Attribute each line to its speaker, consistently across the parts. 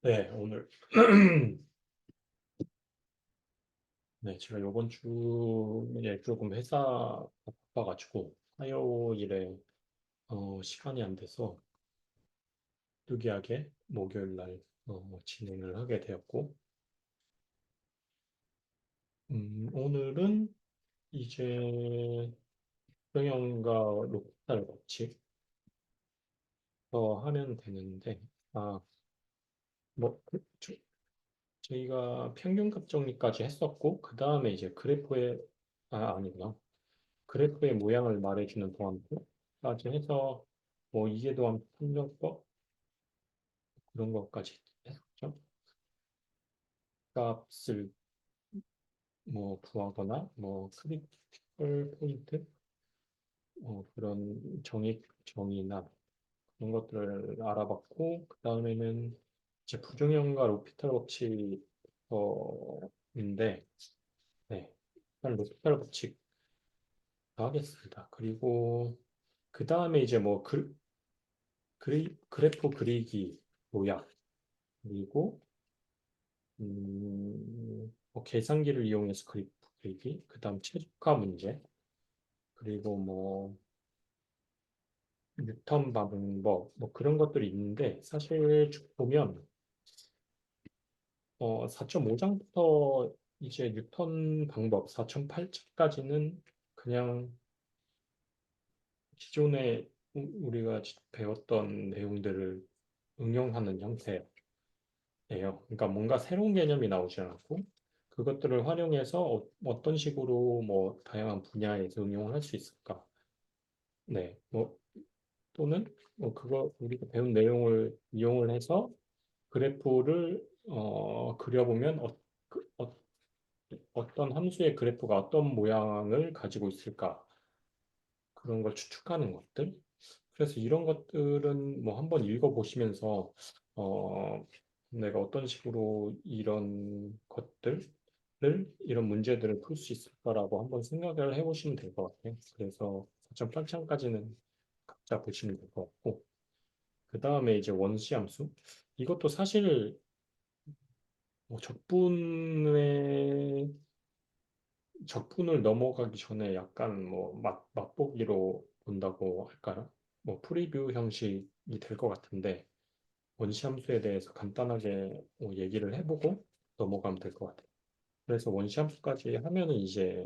Speaker 1: 네, 오늘 네, 제가 이번 주에 조금 회사가 바빠가지고 화요일에 시간이 안 돼서 유기하게 목요일 날 진행을 하게 되었고 오늘은 이제 경영과 로봇을 같이 하면 되는데 아, 뭐 저희가 평균 kap정리까지 했었고 그 다음에 이제 그래프에 아니구나. 그래프의 모양을 말해주는 도안까지 해서 뭐 이해도함 판정법 그런 것까지 했었죠. 값을 뭐 구하거나 뭐 크리티컬 포인트 그런 정의나 그런 것들을 알아봤고 그 다음에는 이제 부정형과 로피탈 법칙인데 네, 일단 로피탈 법칙 하겠습니다. 그리고 그 다음에 이제 뭐 그래프 그리기 요약 그리고 뭐 계산기를 이용해서 그래프 그리기 그다음 최적화 문제 그리고 뭐 뉴턴 방법 뭐 그런 것들이 있는데 사실 쭉 보면 4.5장부터 이제 뉴턴 방법 4.8장까지는 그냥 기존에 우리가 배웠던 내용들을 응용하는 형태 예요. 그러니까 뭔가 새로운 개념이 나오지 않고 그것들을 활용해서 떤 식으로 뭐 다양한 분야에서 응용을 할 수 있을까? 네, 뭐 또는 뭐 그거 우리가 배운 내용을 이용을 해서 그래프를 그려보면 어떤 함수의 그래프가 어떤 모양을 가지고 있을까? 그런 걸 추측하는 것들. 그래서 이런 것들은 뭐 한번 읽어보시면서 내가 어떤 식으로 이런 문제들을 풀 수 있을까라고 한번 생각을 해보시면 될 것 같아요. 그래서 4.8창까지는 각자 보시면 될 것 같고 그 다음에 이제 원시함수 이것도 사실 뭐 적분을 넘어가기 전에 약간 뭐 맛보기로 본다고 할까요? 뭐 프리뷰 형식이 될 것 같은데 원시함수에 대해서 간단하게 뭐 얘기를 해보고 넘어가면 될 것 같아요. 그래서 원시함수까지 하면은 이제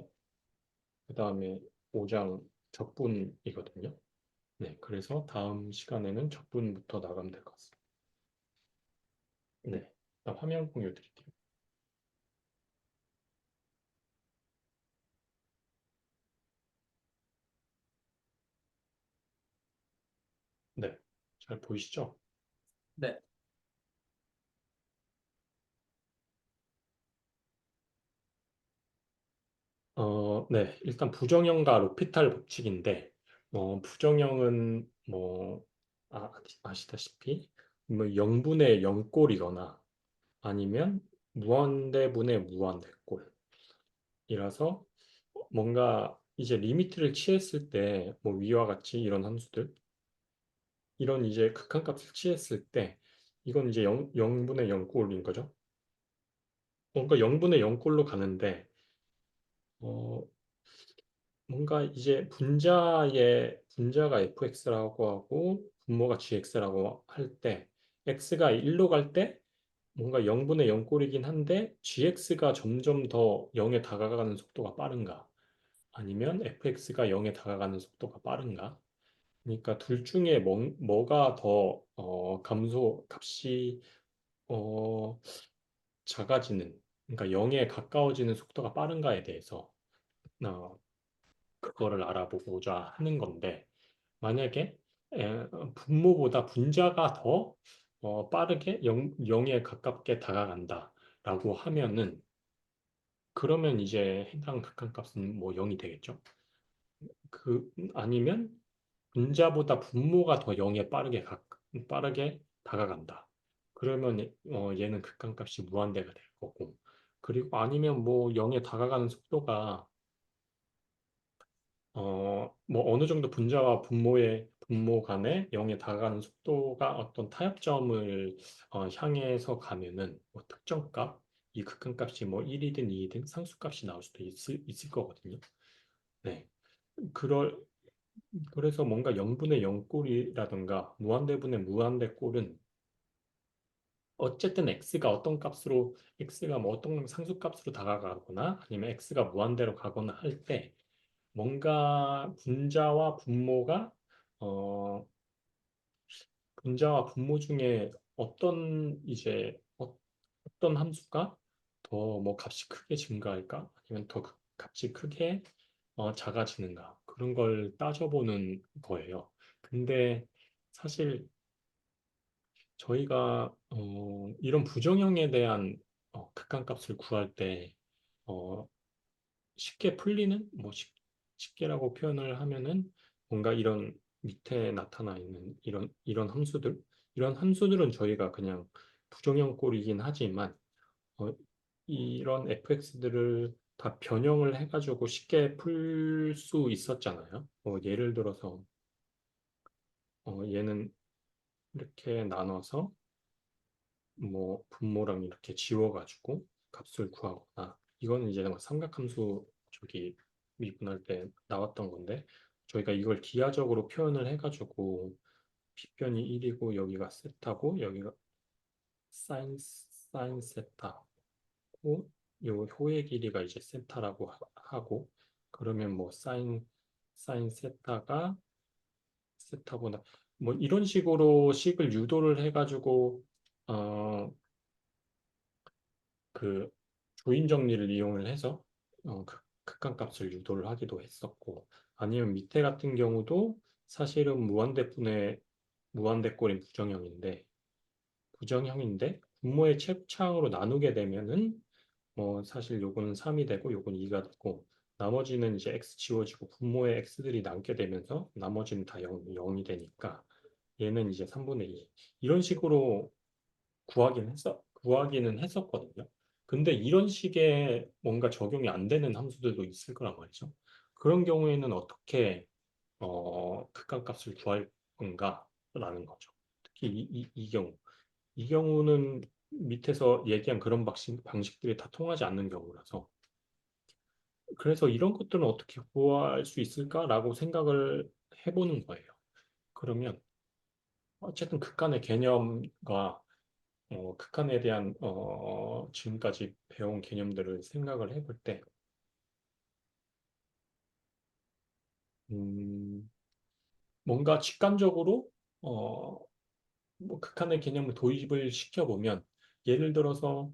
Speaker 1: 그 다음에 5장 적분이거든요. 네, 그래서 다음 시간에는 적분부터 나가면 될 것 같습니다. 네, 일단 화면 공유 드릴게요. 네, 잘 보이시죠?
Speaker 2: 네.
Speaker 1: 네, 일단 부정형과 로피탈 법칙인데, 부정형은 뭐, 아시다시피, 뭐 0분의 0꼴이거나 아니면 무한대분의 무한대꼴이라서 뭔가 이제 리미트를 취했을 때, 뭐 위와 같이 이런 함수들, 이런 이제 극한값을 취했을 때, 이건 이제 0분의 0꼴인 거죠. 뭔가 0분의 0꼴로 가는데, 어, 뭔가 이제 분자가 fx라고 하고 분모가 gx라고 할 때 x가 1로 갈 때 뭔가 0분의 0꼴이긴 한데 gx가 점점 더 0에 다가가는 속도가 빠른가 아니면 fx가 0에 다가가는 속도가 빠른가 그러니까 둘 중에 뭐가 더 감소 값이 어, 작아지는 그러니까 0에 가까워지는 속도가 빠른가에 대해서 어, 그거를 알아보고자 하는 건데 만약에 분모보다 분자가 더 빠르게 0에 가깝게 다가간다라고 하면은 그러면 이제 해당 극한값은 뭐 0이 되겠죠. 아니면 분자보다 분모가 더 0에 빠르게 다가간다. 그러면 얘는 극한값이 무한대가 될 거고. 그리고 아니면 뭐 0에 다가가는 속도가 뭐 어느 정도 분모 간에 0에 다가가는 속도가 어떤 타협점을 향해서 가면은 뭐 특정 값, 이 극한값이 뭐 1이든 2이든 상수값이 나올 수도 있을 거거든요. 네. 그럴, 그래서 뭔가 0분의 0꼴이라든가 무한대분의 무한대 꼴은 어쨌든 x가 뭐 어떤 상수값으로 다가가거나 아니면 x가 무한대로 가거나 할 때 뭔가 어, 분자와 분모 중에 어떤 함수가 더 뭐 값이 크게 증가할까? 아니면 더 값이 크게 작아지는가? 그런 걸 따져보는 거예요. 근데 사실 저희가 이런 부정형에 대한 극한값을 구할 때 어, 쉽게 풀리는 쉽게라고 표현을 하면은 뭔가 이런 밑에 나타나 있는 이런 함수들은 저희가 그냥 부정형 꼴이긴 하지만 어, 이런 fx들을 다 변형을 해가지고 쉽게 풀 수 있었잖아요. 예를 들어서 얘는 이렇게 나눠서 뭐 분모랑 이렇게 지워가지고 값을 구하거나 이거는 이제 막 삼각함수 저기 미분할 때 나왔던 건데 저희가 이걸 기하적으로 표현을 해가지고 빗변이 1이고 여기가 세타고 여기가 사인 세타고 요 효의 길이가 이제 세타라고 하고 그러면 뭐 사인 세타보다 뭐 이런 식으로 식을 유도를 해가지고 어, 그 조인 정리를 이용을 해서 극한값을 유도를 하기도 했었고 아니면 밑에 같은 경우도 사실은 무한대꼴인 부정형인데 분모의 최고차항으로 나누게 되면은 사실 요거는 3이 되고 요건 2가 되고 나머지는 이제 x 지워지고 분모의 x들이 남게 되면서 나머지는 다 0이 되니까 얘는 이제 3분의 2 이런 식으로 구하기는 했었거든요. 근데 이런 식의 뭔가 적용이 안 되는 함수들도 있을 거란 말이죠. 그런 경우에는 어떻게 극한값을 구할 건가라는 거죠. 특히 이 경우. 이 경우는 밑에서 얘기한 그런 방식들이 다 통하지 않는 경우라서. 그래서 이런 것들은 어떻게 구할 수 있을까라고 생각을 해보는 거예요. 그러면 어쨌든 극한의 개념과 극한에 대한 지금까지 배운 개념들을 생각을 해볼 때 음, 뭔가 직관적으로 어, 뭐 극한의 개념을 도입을 시켜보면 예를 들어서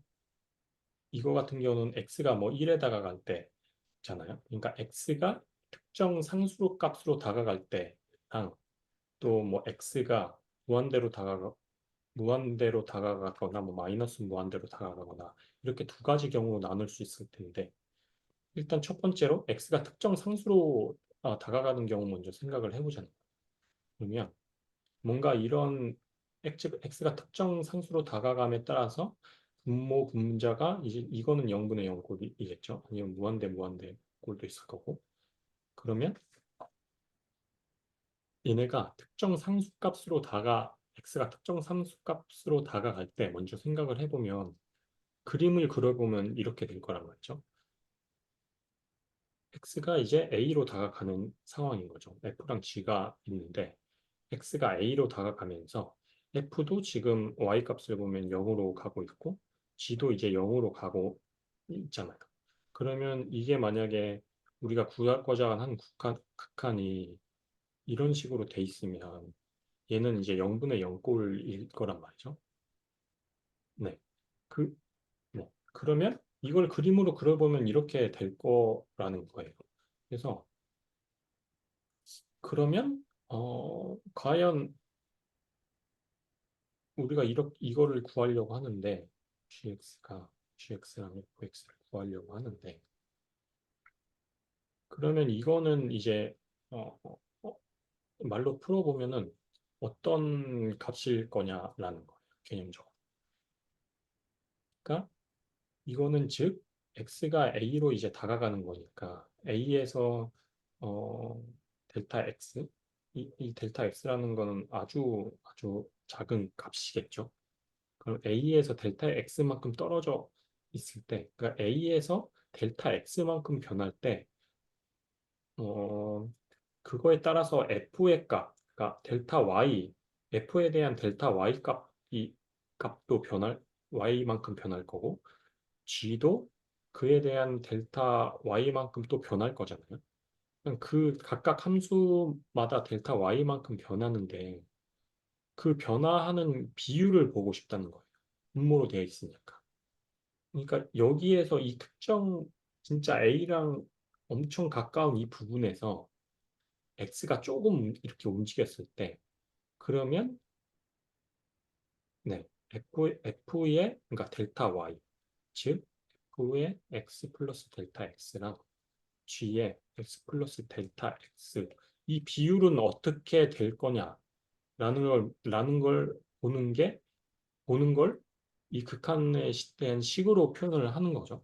Speaker 1: 이거 같은 경우는 x가 뭐 1에 다가갈 때잖아요. 그러니까 x가 특정 상수로 값으로 다가갈 때랑 또 뭐 x가 무한대로 다가가거나 뭐 마이너스 무한대로 다가가거나 이렇게 두 가지 경우로 나눌 수 있을 텐데 일단 첫 번째로 x가 특정 상수로 다가가는 경우 먼저 생각을 해보자는 거예요. 그러면 뭔가 이런 x가 특정 상수로 다가감에 따라서 분자가 이제 이거는 0분의 0 꼴이겠죠. 아니면 무한대 꼴도 있을 거고. 그러면 얘네가 x가 특정 상수값으로 다가갈 때 먼저 생각을 해보면 그림을 그려보면 이렇게 될 거란 말이죠. x가 이제 a로 다가가는 상황인 거죠. f랑 g가 있는데 x가 a로 다가가면서 f도 지금 y 값을 보면 0으로 가고 있고 g도 이제 0으로 가고 있잖아요. 그러면 이게 만약에 우리가 구하고자 하는 극한이 이런 식으로 돼 있으면 얘는 이제 0분의 0꼴일 거란 말이죠. 네. 그, 네. 그러면 이걸 그림으로 그려보면 이렇게 될 거라는 거예요. 그래서 그러면 과연 우리가 이거를 구하려고 하는데 gx랑 fx를 구하려고 하는데 그러면 이거는 이제 어, 어, 어, 말로 풀어보면은 어떤 값일 거냐라는 거예요. 개념적으로. 그러니까 이거는 즉 x가 a로 이제 다가가는 거니까 a에서 어, 델타 x 이 델타 x라는 거는 아주 아주 작은 값이겠죠. 그럼 A에서 델타 x만큼 떨어져 있을 때, 그러니까 A에서 델타 x만큼 변할 때, 어, 그거에 따라서 F의 값, 그러니까 델타 Y, F에 대한 델타 Y 값도 Y만큼 변할 거고, G도 그에 대한 델타 Y만큼 또 변할 거잖아요. 그냥 그 각각 함수마다 델타 Y만큼 변하는데, 그 변화하는 비율을 보고 싶다는 거예요. 분모로 되어 있으니까. 그러니까 여기에서 이 특정 진짜 A랑 엄청 가까운 이 부분에서 X가 조금 이렇게 움직였을 때 그러면 네, F의 그러니까 델타 Y 즉 F의 X 플러스 델타 X랑 G의 X 플러스 델타 X 이 비율은 어떻게 될 거냐라는 걸 보는 걸 이 극한에 대한 식으로 표현을 하는 거죠.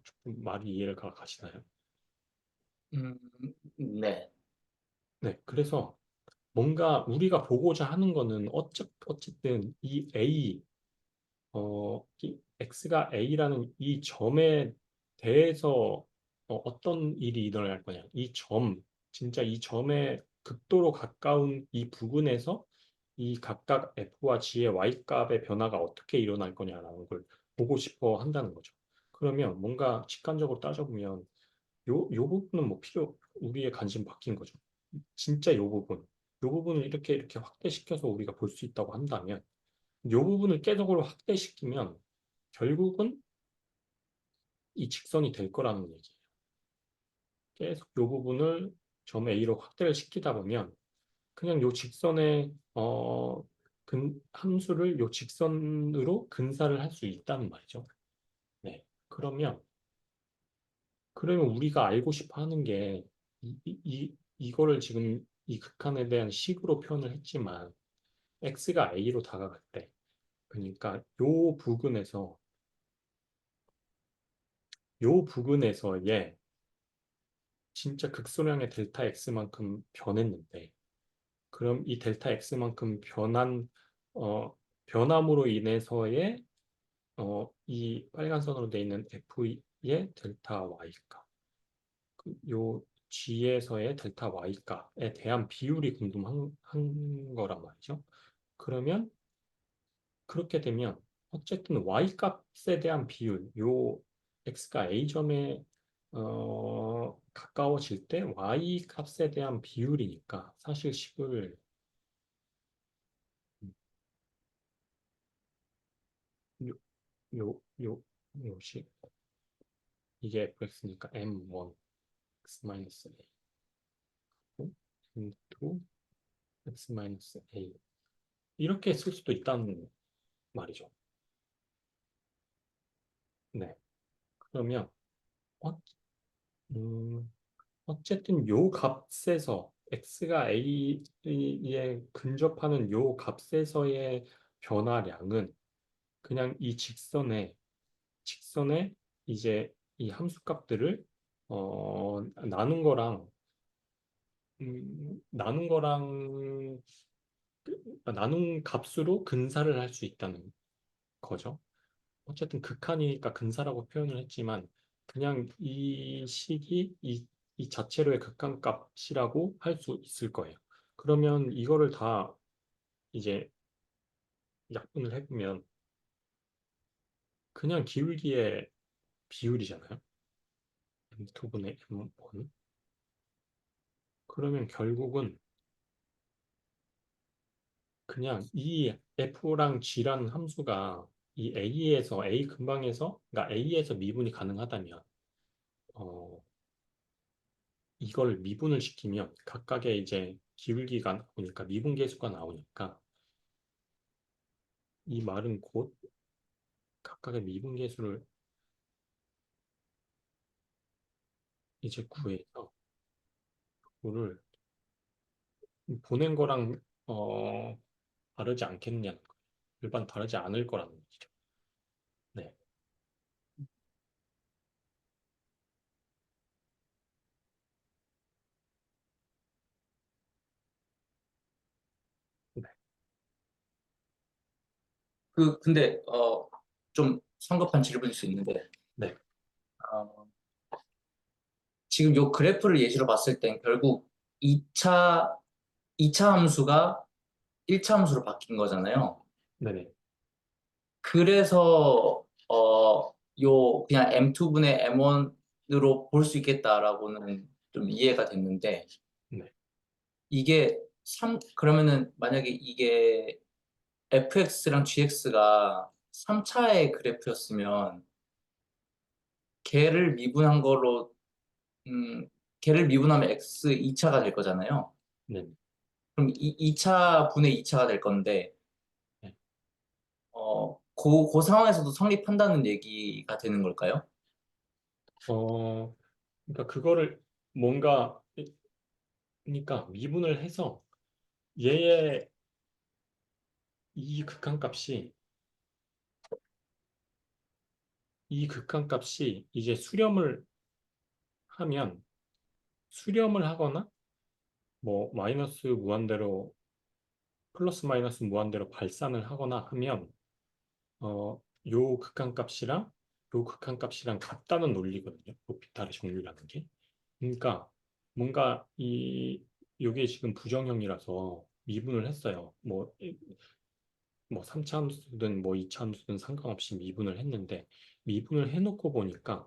Speaker 1: 조금 말이 이해가 가시나요?
Speaker 2: 음, 네.
Speaker 1: 네, 그래서 뭔가 우리가 보고자 하는 거는 어쨌든 이 A, 이 X가 A라는 이 점에 대해서 떤 일이 일어날 거냐. 진짜 이 점에 극도로 가까운 이 부분에서 이 각각 F와 G의 Y 값의 변화가 어떻게 일어날 거냐라는 걸 보고 싶어 한다는 거죠. 그러면 뭔가 직관적으로 따져보면 요 부분은 뭐 우리의 관심 바뀐 거죠. 진짜 요 부분. 요 부분을 이렇게 확대시켜서 우리가 볼 수 있다고 한다면, 요 부분을 계속으로 확대시키면, 결국은 이 직선이 될 거라는 얘기예요. 계속 요 부분을 점 A로 확대를 시키다 보면, 그냥 요 직선의, 함수를 요 직선으로 근사를 할 수 있다는 말이죠. 네. 그러면 우리가 알고 싶어 하는 게, 이거를 지금 이 극한에 대한 식으로 표현을 했지만, x가 a로 다가갈 때, 그러니까 요 부근에서의 진짜 극소량의 델타 x만큼 변했는데, 그럼 이 델타 x만큼 변함으로 인해서의, 이 빨간 선으로 되어 있는 f의 델타 y값, 요 g에서의 델타 y값에 대한 비율이 궁금한 한 거란 말이죠. 그러면 그렇게 되면 어쨌든 y 값에 대한 비율, 요 x가 a점에 가까워질 때 y 값에 대한 비율이니까 사실 식을 요, 요 식 이게 fx니까 m1 x-a m2 x-a 이렇게 쓸 수도 있다는 말이죠. 네. 그러면 어, 음, 어쨌든 요 값에서 x가 a에 근접하는 요 값에서의 변화량은 그냥 이 직선에 이제 이 함수값들을 나눈 거랑 나눈 값으로 근사를 할 수 있다는 거죠. 어쨌든 극한이니까 근사라고 표현을 했지만 그냥 이 식이 이 자체로의 극한값이라고 할 수 있을 거예요. 그러면 이거를 다 이제 약분을 해보면 그냥 기울기의 비율이잖아요. M2분의 M1. 그러면 결국은 그냥 이 F랑 G라는 함수가 이 A 근방에서, 그러니까 A에서 미분이 가능하다면, 어, 이걸 미분을 시키면 각각의 이제 기울기가 나오니까 미분계수가 나오니까 이 말은 곧 각각의 미분계수를 이제 구해서 그거를 보낸 거랑 다르지 않겠냐는 거예요. 일반 다르지 않을 거라는 얘기죠. 네.
Speaker 2: 근데, 좀 성급한 질문일 수 있는데,
Speaker 1: 네,
Speaker 2: 어, 지금 요 그래프를 예시로 봤을 땐 결국 2차 함수가 1차 함수로 바뀐 거잖아요.
Speaker 1: 네네.
Speaker 2: 그래서, 그냥 M2분의 M1으로 볼 수 있겠다라고는 좀 이해가 됐는데,
Speaker 1: 네.
Speaker 2: 이게 그러면은 만약에 이게 fx랑 gx가 3차의 그래프였으면 걔를 미분한 걸로 걔를 미분하면 x 2차가 될 거잖아요.
Speaker 1: 네.
Speaker 2: 그럼 2차 분의 2차가 될 건데
Speaker 1: 네.
Speaker 2: 그 상황에서도 성립한다는 얘기가 되는 걸까요?
Speaker 1: 그러니까 그거를 뭔가 그러니까 미분을 해서 얘의 이 극한값이 이 극한값이 이제 하면 수렴을 하거나 뭐 마이너스 무한대로 플러스 마이너스 무한대로 발산을 하거나 하면 요 극한값이랑 요 극한값이랑 같다는 논리거든요. 로피탈의 정리라는 게. 그러니까 뭔가 요게 지금 부정형이라서 미분을 했어요. 뭐 3차 함수든 뭐 2차 함수든 상관없이 미분을 했는데 미분을 해놓고 보니까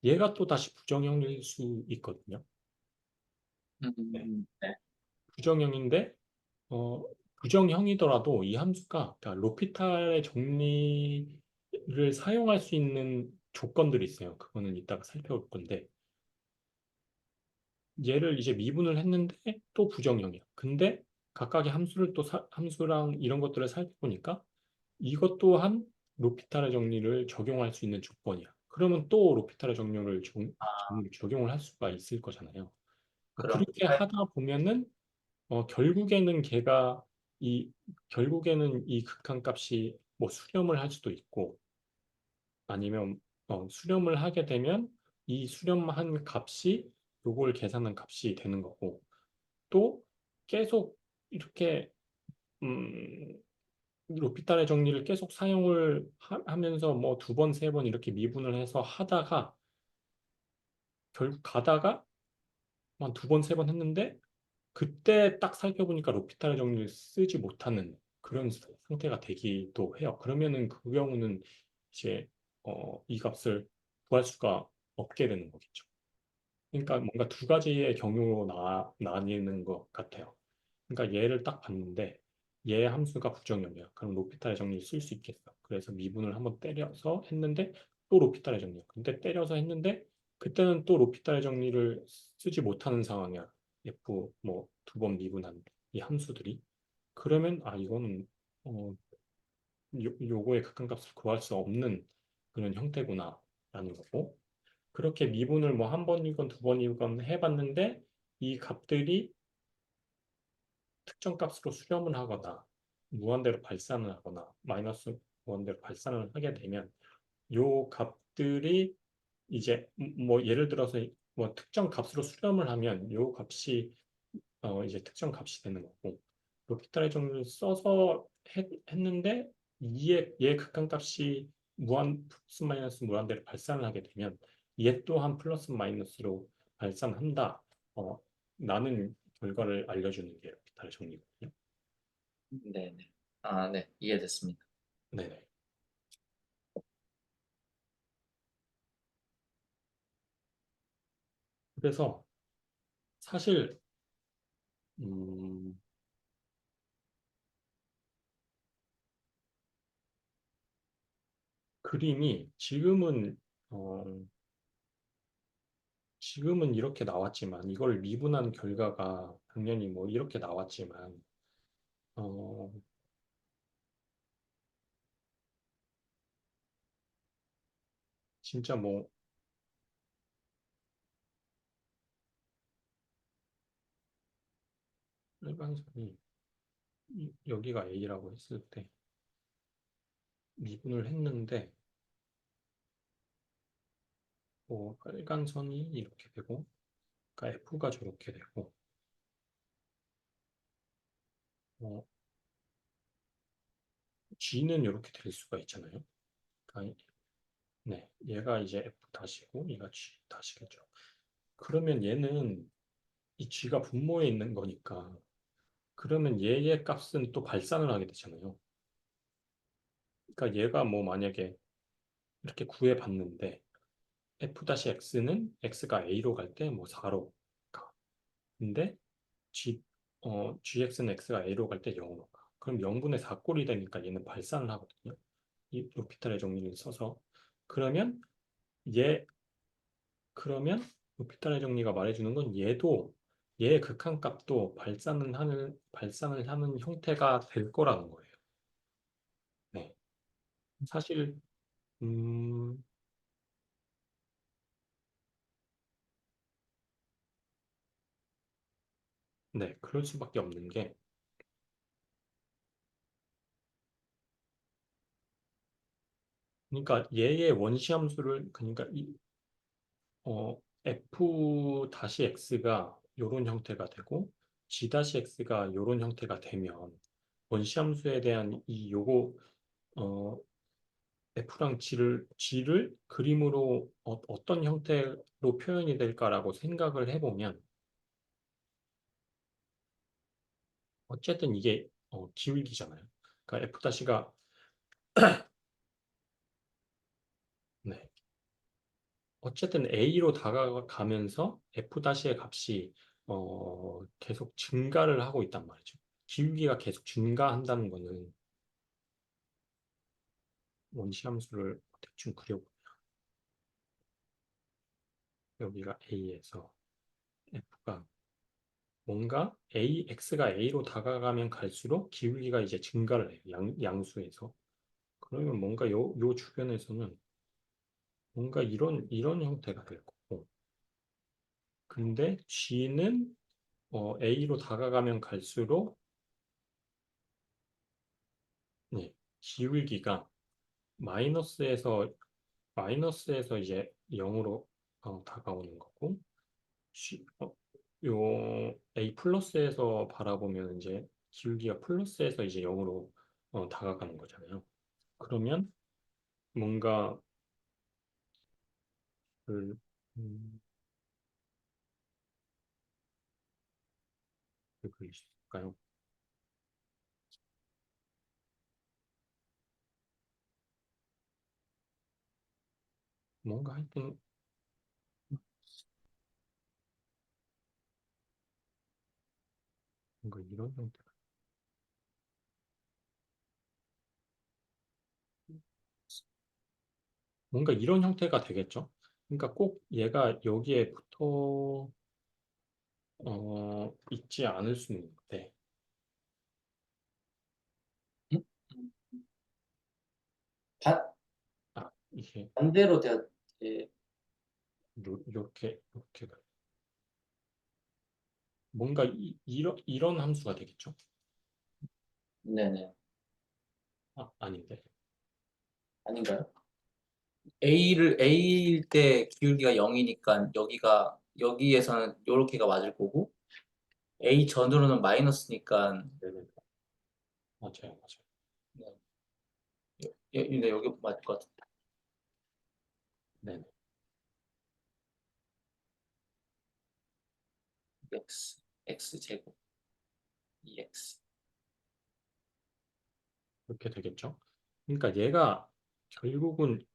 Speaker 1: 얘가 또 다시 부정형일 수 있거든요. 네.
Speaker 2: 네.
Speaker 1: 부정형인데 어, 부정형이더라도 이 함수가 그러니까 로피탈의 정리를 사용할 수 있는 조건들이 있어요. 그거는 이따가 살펴볼 건데 얘를 이제 미분을 했는데 또 부정형이야. 근데 각각의 함수를 또 함수랑 이런 것들을 살펴보니까 이것 또한 로피탈의 정리를 적용할 수 있는 조건이야. 그러면 또 로피탈의 정리를 적용을 할 수가 있을 거잖아요.
Speaker 2: 그럼
Speaker 1: 그렇게 하다 보면은 결국에는 결국에는 이 극한값이 뭐 수렴을 할 수도 있고 아니면 수렴을 하게 되면 이 수렴한 값이 요걸 계산한 값이 되는 거고 또 계속 이렇게 음, 로피탈의 정리를 계속 사용을 하면서 뭐 두 번, 세 번 이렇게 미분을 해서 하다가 결국 가다가 한 두 번, 세 번 했는데 그때 딱 살펴보니까 로피탈의 정리를 쓰지 못하는 그런 상태가 되기도 해요. 그러면은 그 경우는 이제 이 값을 구할 수가 없게 되는 거겠죠. 그러니까 뭔가 두 가지의 경우로 나뉘는 것 같아요. 그러니까 얘를 딱 봤는데 얘 함수가 부정형이야. 그럼 로피탈의 정리를 쓸 수 있겠어. 그래서 미분을 한번 때려서 했는데 또 로피탈의 정리야. 근데 때려서 했는데 그때는 또 로피탈의 정리를 쓰지 못하는 상황이야. F 뭐 두 번 미분한 이 함수들이. 그러면 이거는 어, 요거의 극한값을 구할 수 없는 그런 형태구나라는 거고. 그렇게 미분을 뭐 한 번이건 두 번이건 해봤는데 이 값들이 특정 값으로 수렴을 하거나 무한대로 발산을 하거나 마이너스 무한대로 발산을 하게 되면 요 값들이 이제 뭐 예를 들어서 뭐 특정 값으로 수렴을 하면 요 값이 이제 특정 값이 되는 거고 로피탈의 정리를 써서 했는데 얘 극한값이 플러스 마이너스 무한대로 발산을 하게 되면 얘 또한 플러스 마이너스로 발산한다. 어, 라는 결과를 알려주는 게 로피탈의 정리거든요.
Speaker 2: 네네. 아, 네. 이해됐습니다.
Speaker 1: 네네. 그래서 사실 음, 그림이 어, 지금은 이렇게 나왔지만 이걸 미분한 결과가 당연히 뭐 이렇게 나왔지만 어, 진짜 뭐 일반선이 여기가 A라고 했을 때 미분을 했는데 뭐 빨간선이 이렇게 되고 그러니까 F가 저렇게 되고 어, G는 이렇게 될 수가 있잖아요. 그러니까 네, 얘가 이제 F 다시고 얘가 G 다시겠죠. 그러면 얘는 이 G가 분모에 있는 거니까 그러면 얘의 값은 또 발산을 하게 되잖아요. 그러니까 얘가 뭐 만약에 이렇게 구해봤는데 F-X는 X가 A로 갈 때 뭐 4로 가. 근데 G, GX는 X가 A로 갈 때 0으로 가. 그럼 0분의 4꼴이 되니까 얘는 발산을 하거든요. 이 로피탈의 정리를 써서. 그러면 얘, 그러면 로피탈의 정리가 말해주는 건 얘도 얘의 극한값도 발산을 하는 형태가 될 거라는 거예요. 네. 사실, 음, 네, 그럴 수밖에 없는 게, 그러니까 얘의 원시함수를, 그러니까 f-x가 요런 형태가 되고, g-x가 요런 형태가 되면, 원시함수에 대한 f랑 g를 그림으로 떤 형태로 표현이 될까라고 생각을 해보면, 어쨌든 이게 기울기잖아요. 그러니까 f-가, 네. 어쨌든 A로 다가가면서 F'의 값이 계속 증가를 하고 있단 말이죠. 기울기가 계속 증가한다는 거는 원시함수를 대충 그려보면 여기가 A에서 F가 뭔가 X가 A로 다가가면 갈수록 기울기가 이제 증가를 해요. 양수에서. 그러면 뭔가 요 주변에서는 뭔가 이런 형태가 될 거고. 근데 G는 A로 다가가면 갈수록 네, 기울기가 마이너스에서 이제 0으로 다가오는 거고 요 A 플러스에서 바라보면 이제 기울기가 플러스에서 이제 0으로 다가가는 거잖아요. 그러면 뭔가 그, 음, 그릴 수 있을까요? 뭔가 하여튼 뭔가 이런 형태가 뭔가 이런 형태가 되겠죠. 그러니까 꼭 얘가 여기에 붙어 있지 않을 수는 있는데
Speaker 2: 음? 반,
Speaker 1: 이게
Speaker 2: 반대로 돼야 돼.
Speaker 1: 이렇게 뭔가 이런 함수가 되겠죠?
Speaker 2: 네네.
Speaker 1: 아닌데.
Speaker 2: 아닌가요? A일 때 기울기가 0이니까 여기에서는 요렇게가 맞을 거고, A 전으로는 마이너스니까,
Speaker 1: 네네. 맞아요, 맞아요.
Speaker 2: 네, 네, 여기 맞을 것 같은데.
Speaker 1: 네네.
Speaker 2: X 제곱, EX.
Speaker 1: 그렇게 되겠죠? 그러니까 얘가 결국은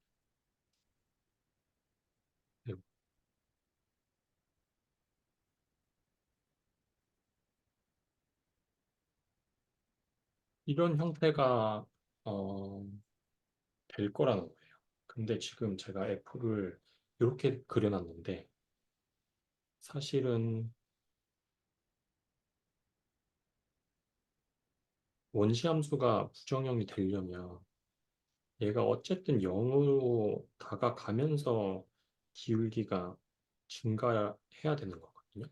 Speaker 1: 이런 형태가 어, 될 거라는 거예요. 근데 지금 제가 F를 이렇게 그려놨는데 사실은 원시함수가 부정형이 되려면 얘가 어쨌든 0으로 다가가면서 기울기가 증가해야 되는 거거든요.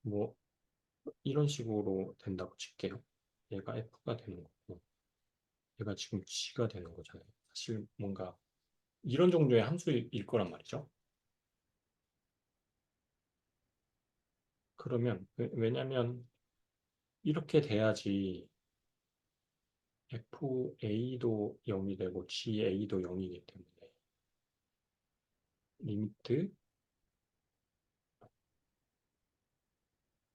Speaker 1: 뭐 이런 식으로 된다고 칠게요. 얘가 F가 되는 거고 얘가 지금 G가 되는 거잖아요. 사실 뭔가 이런 정도의 함수일 거란 말이죠. 그러면 왜냐면 이렇게 돼야지 FA도 0이 되고 GA도 0이기 때문에 리미트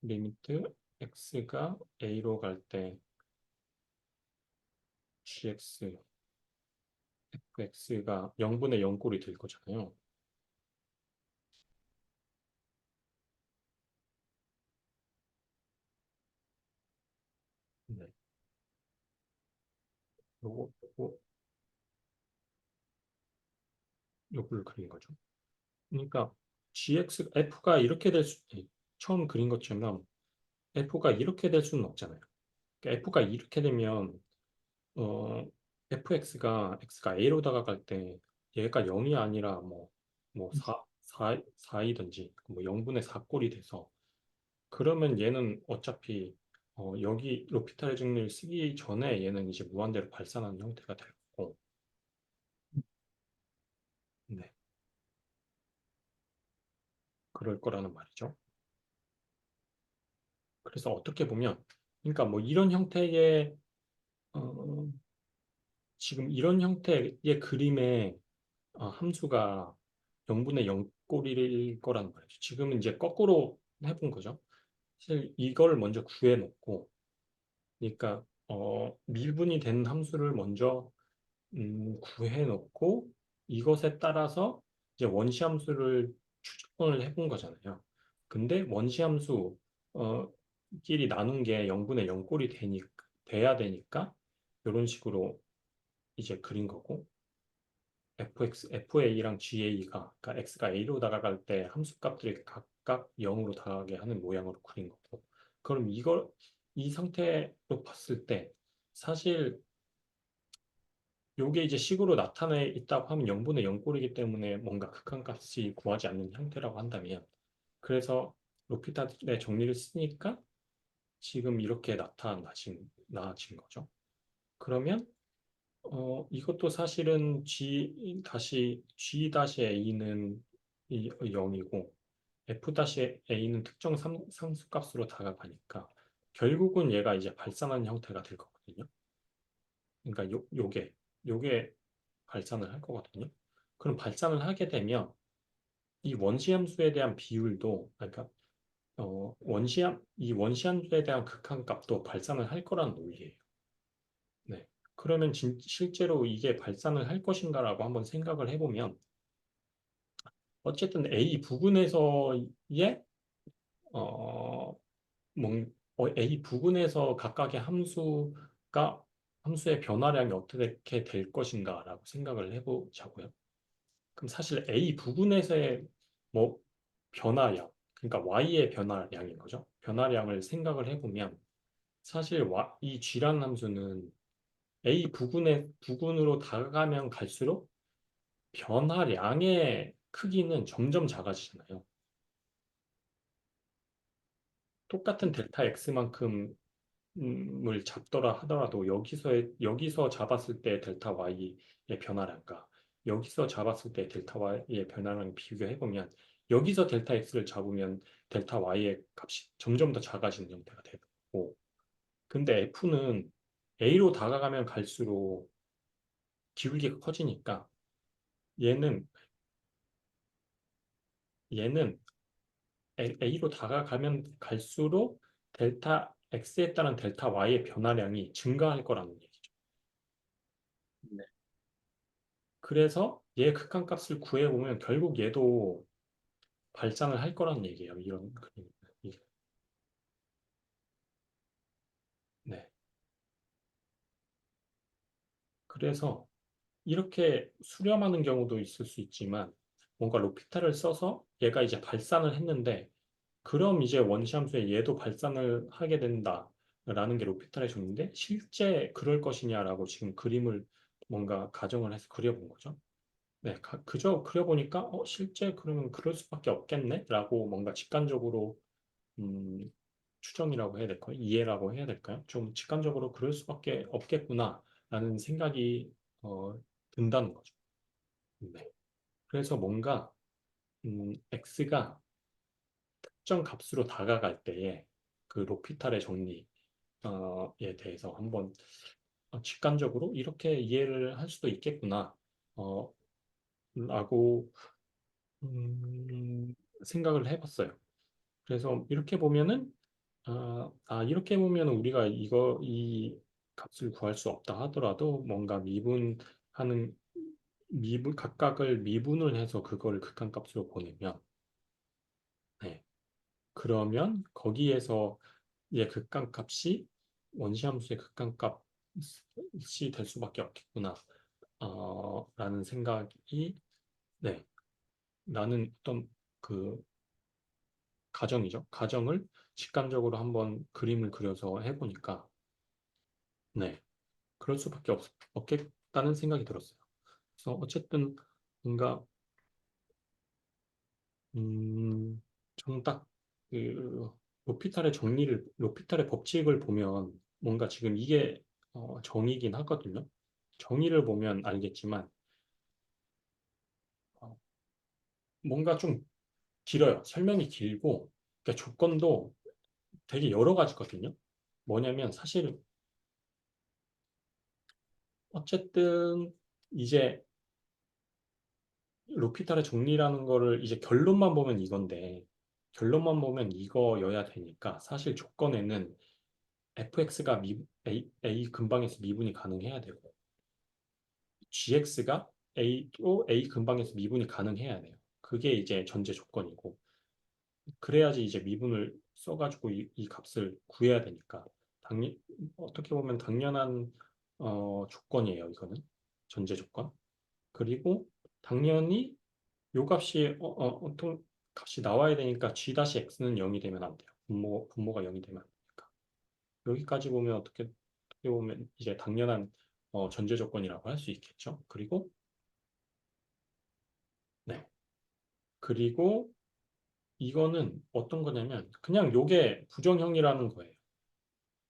Speaker 1: 리미트 x가 a로 갈 때 gx fx가 0분의 0꼴이 될 거잖아요. 네. 요거 요걸 그린 거죠. 그러니까 f가 이렇게 처음 그린 것처럼 f가 이렇게 될 수는 없잖아요. 그러니까 f가 이렇게 되면 어, x가 a로 다가갈 때 얘가 0이 아니라 뭐 4이든지 뭐 0분의 4꼴이 돼서 그러면 얘는 어차피 여기 로피탈 정리를 쓰기 전에 얘는 이제 무한대로 발산하는 형태가 될 거고 네, 그럴 거라는 말이죠. 그래서 어떻게 보면 그러니까 뭐 이런 형태의 어, 지금 이런 형태의 그림의 함수가 0분의 0꼴일 거라는 말이죠. 지금은 이제 거꾸로 해본 거죠. 사실 이걸 먼저 구해놓고, 그러니까 미분이 된 함수를 먼저 구해놓고 이것에 따라서 이제 원시 함수를 추정을 해본 거잖아요. 근데 원시 함수 끼리 나눈 게 0분의 0꼴이 돼야 되니까 이런 식으로 이제 그린 거고 FA랑 GA가, 그러니까 X가 A로 다가갈 때 함수값들이 각각 0으로 다가가게 하는 모양으로 그린 거고. 그럼 이 상태로 봤을 때, 사실 요게 이제 식으로 나타내 있다고 하면 0분의 0꼴이기 때문에 뭔가 극한값이 구하지 않는 형태라고 한다면, 그래서 로피탈의 정리를 쓰니까 지금 이렇게 나아진 거죠. 그러면 이것도 사실은 G-A는 0이고 F-A는 특정 상수값으로 다가가니까 결국은 얘가 이제 발산하는 형태가 될 거거든요. 그러니까 요게 발산을 할 거거든요. 그럼 발산을 하게 되면 이 원시함수에 대한 비율도 그러니까 이 원시함수에 대한 극한값도 발산을 할 거라는 논리예요. 네. 그러면 실제로 이게 발산을 할 것인가라고 한번 생각을 해보면, 어쨌든 A 부분에서의, 어, A 부분에서 각각의 함수의 변화량이 어떻게 될 것인가라고 생각을 해보자고요. 그럼 사실 A 부분에서의 뭐 변화량, 그러니까 Y의 변화량인 거죠. 변화량을 생각을 해보면, 사실 이 G라는 함수는 부근으로 다가가면 갈수록 변화량의 크기는 점점 작아지잖아요. 똑같은 델타 X만큼을 잡더라 하더라도 여기서 잡았을 때 델타 Y의 변화량과 여기서 잡았을 때 델타 Y의 변화량을 비교해보면 여기서 델타 X를 잡으면 델타 Y의 값이 점점 더 작아지는 형태가 되고 근데 F는 A로 다가가면 갈수록 기울기가 커지니까 얘는 얘는 A로 다가가면 갈수록 델타 X에 따른 델타 Y의 변화량이 증가할 거라는 얘기죠.
Speaker 2: 네.
Speaker 1: 그래서 얘 극한값을 구해보면 결국 얘도 발산을 할 거라는 얘기예요. 이런 그림. 네. 그래서 이렇게 수렴하는 경우도 있을 수 있지만 뭔가 로피탈을 써서 얘가 이제 발산을 했는데 그럼 이제 원시함수에 얘도 발산을 하게 된다라는 게 로피탈의 정의인데 실제 그럴 것이냐라고 지금 그림을 뭔가 가정을 해서 그려본 거죠. 네, 그저 그려보니까 실제 그러면 그럴 수밖에 없겠네라고 뭔가 직관적으로 음, 추정이라고 해야 될까요? 이해라고 해야 될까요? 좀 직관적으로 그럴 수밖에 없겠구나라는 생각이 든다는 거죠. 네. 그래서 뭔가 x가 특정 값으로 다가갈 때에 그 로피탈의 정리 에 대해서 한번 직관적으로 이렇게 이해를 할 수도 있겠구나, 어, 라고 생각을 해봤어요. 그래서 이렇게 보면은 이렇게 보면은 우리가 이 값을 구할 수 없다 하더라도 뭔가 미분하는 각각을 미분을 해서 그걸 극한값으로 보내면, 네, 그러면 거기에서 극한값이 원시함수의 극한값이 될 수밖에 없겠구나, 라는 생각이, 네, 나는 어떤 그 가정이죠. 가정을 직관적으로 한번 그림을 그려서 해보니까, 네, 그럴 수밖에 없겠다는 생각이 들었어요. 그래서 어쨌든 뭔가 저는 딱그 로피탈의 법칙을 보면 뭔가 지금 이게 정의긴 하거든요. 정의를 보면 알겠지만 어, 뭔가 좀 길어요. 설명이 길고, 그러니까 조건도 되게 여러 가지거든요. 뭐냐면 사실 어쨌든 이제 로피탈의 정리라는 거를 이제 결론만 보면 이건데, 결론만 보면 이거여야 되니까 사실 조건에는 fx가 a 근방에서 미분이 가능해야 되고, gx가 a 근방에서 미분이 가능해야 돼요. 그게 이제 전제 조건이고, 그래야지 이제 미분을 써가지고 이 값을 구해야 되니까, 어떻게 보면 당연한 조건이에요. 이거는 전제 조건. 그리고 당연히 요 값이 어떤 값이 나와야 되니까 g-x는 0이 되면 안 돼요. 분모가 0이 되면 안 되니까. 여기까지 보면 어떻게 보면 이제 당연한 전제 조건이라고 할 수 있겠죠. 그리고 네. 그리고 이거는 어떤 거냐면 그냥 요게 부정형이라는 거예요.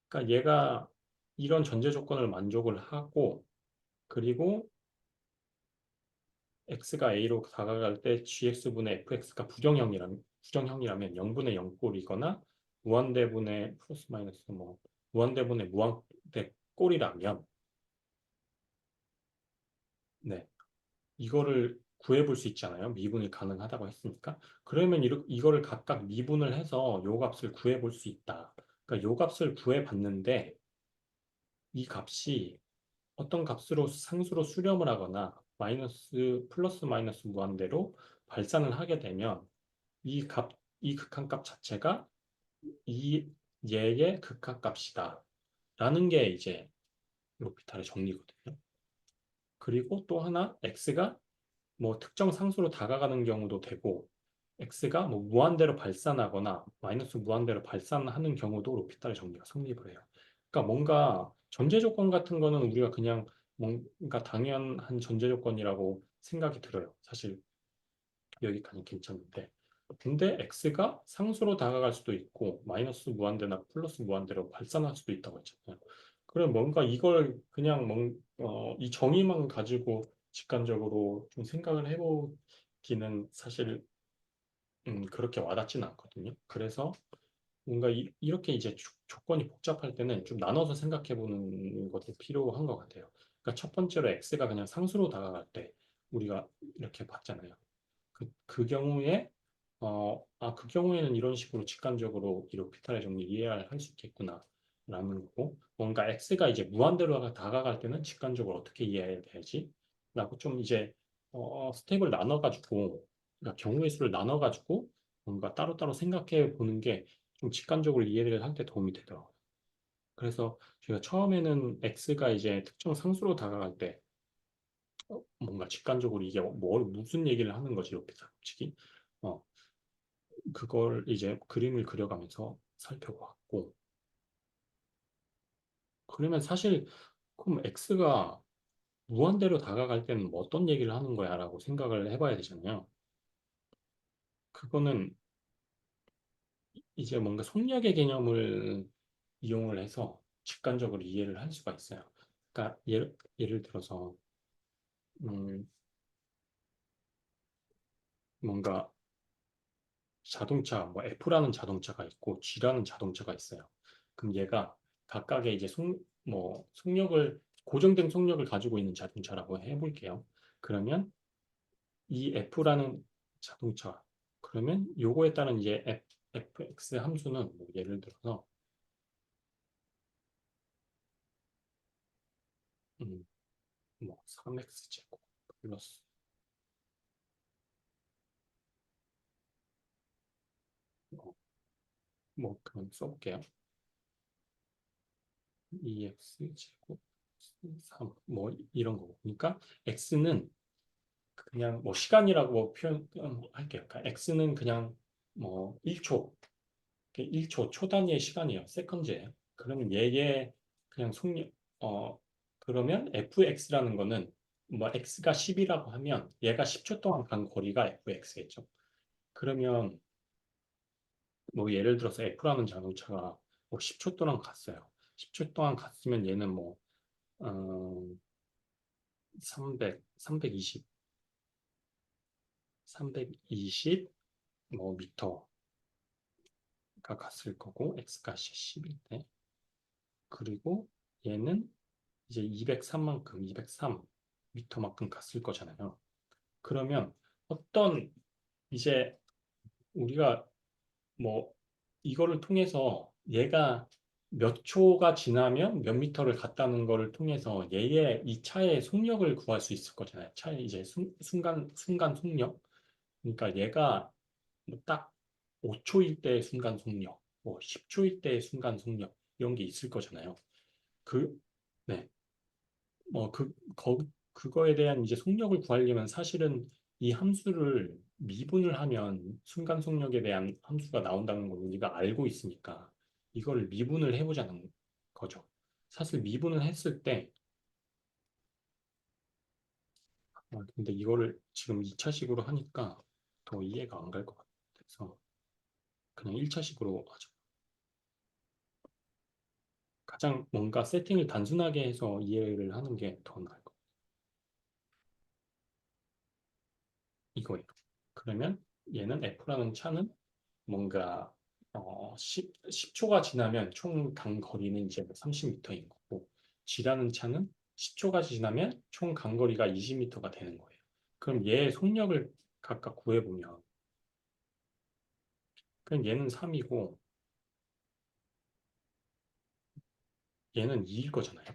Speaker 1: 그러니까 얘가 이런 전제 조건을 만족을 하고, 그리고 x가 a로 다가갈 때 gx분의 fx가 부정형이라면 0분의 0꼴이거나 무한대분의 플러스 마이너스 뭐 무한대분의 무한대 꼴이라면, 네, 이거를 구해볼 수 있잖아요. 미분이 가능하다고 했으니까. 그러면 이거를 각각 미분을 해서 요 값을 구해볼 수 있다. 그러니까 요 값을 구해봤는데 이 값이 어떤 값으로 상수로 수렴을 하거나 플러스 마이너스 무한대로 발산을 하게 되면 이 값, 이 극한값 자체가 이 얘의 극한값이다. 라는 게 이제 로피탈의 정리거든요. 그리고 또 하나, x가 뭐 특정 상수로 다가가는 경우도 되고, x가 뭐 무한대로 발산하거나 마이너스 무한대로 발산하는 경우도 로피탈의 정리가 성립을 해요. 그러니까 뭔가 전제 조건 같은 거는 우리가 그냥 뭔가 당연한 전제 조건이라고 생각이 들어요. 사실 여기까지 괜찮은데. 근데 x가 상수로 다가갈 수도 있고 마이너스 무한대나 플러스 무한대로 발산할 수도 있다고 했잖아요. 그럼 뭔가 이걸 그냥 이 정의만 가지고 직관적으로 좀 생각을 해보기는 사실 그렇게 와닿지는 않거든요. 그래서 뭔가 렇게 이제 조건이 복잡할 때는 좀 나눠서 생각해 보는 것도 필요한 것 같아요. 그러니까 첫 번째로 x가 그냥 상수로 다가갈 때 우리가 이렇게 봤잖아요. 그 경우에 그 경우에는 이런 식으로 직관적으로 이 로피탈의 정리 이해할 수 있겠구나 라는 거고, 뭔가 x가 이제 무한대로 다가갈 때는 직관적으로 어떻게 이해해야 되지? 라고 좀 이제 스텝을 나눠가지고, 그러니까 경우의 수를 나눠가지고 뭔가 따로따로 생각해 보는 게 좀 직관적으로 이해를 할 때 도움이 되더라고요. 그래서 제가 처음에는 x가 이제 특정 상수로 다가갈 때 뭔가 직관적으로 이게 무슨 얘기를 하는 거지, 로피탈 법칙이. 어, 그걸 이제 그림을 그려가면서 살펴보았고, 그러면 사실 그럼 X가 무한대로 다가갈 때는 뭐 어떤 얘기를 하는 거야 라고 생각을 해봐야 되잖아요. 그거는 이제 뭔가 속력의 개념을 이용을 해서 직관적으로 이해를 할 수가 있어요. 그러니까 예를 들어서 음, 뭔가 자동차, 뭐 F라는 자동차가 있고 G라는 자동차가 있어요. 그럼 얘가 각각의 이제 속력을 고정된 속력을 가지고 있는 자동차라고 해볼게요. 그러면 이 F라는 자동차 그러면 요거에 따른 이제 fx 함수는 뭐 예를 들어서 뭐 3x 제곱 플러스 뭐, 뭐 그럼 써볼게요. 2x 제곱 3 뭐 이런 거고. 그러니까 x는 그냥 뭐 시간이라고 표현할게요. 그러니까 x는 그냥 뭐 1초, 1초 초 단위의 시간이에요. 세컨즈예요. 그러면 얘의 그냥 속력 그러면 fx라는 거는 뭐 x가 10이라고 하면 얘가 10초 동안 간 거리가 fx겠죠. 그러면 뭐 예를 들어서 F라는 자동차가 뭐 10초 동안 갔어요. 10초 동안 갔으면 얘는 뭐 어, 300, 320, 320 뭐 미터가 갔을 거고 X가 10인데 그리고 얘는 이제 203만큼 203 미터만큼 갔을 거잖아요. 그러면 어떤 이제 우리가 뭐 이거를 통해서 얘가 몇 초가 지나면 몇 미터를 갔다는 거를 통해서 얘의 이 차의 속력을 구할 수 있을 거잖아요. 차의 이제 순간 속력. 그러니까 얘가 뭐딱 5초일 때의 순간 속력, 뭐 10초일 때의 순간 속력 이런 게 있을 거잖아요. 그 네. 그거에 대한 이제 속력을 구하려면 사실은 이 함수를 미분을 하면 순간 속력에 대한 함수가 나온다는 걸 우리가 알고 있으니까 이걸 미분을 해보자는 거죠. 사실 미분을 했을 때, 근데 이거를 지금 2차식으로 하니까 더 이해가 안 갈 것 같아서 그냥 1차식으로 하죠. 가장 뭔가 세팅을 단순하게 해서 이해를 하는 게 더 나을 것 같아요. 이거예요. 그러면 얘는 F라는 차는 뭔가 10초가 지나면 총 단거리는 이제 30m인 거고 G라는 차는 10초가 지나면 총 간거리가 20m가 되는 거예요. 그럼 얘의 속력을 각각 구해보면 그럼 얘는 3이고 얘는 2일 거잖아요.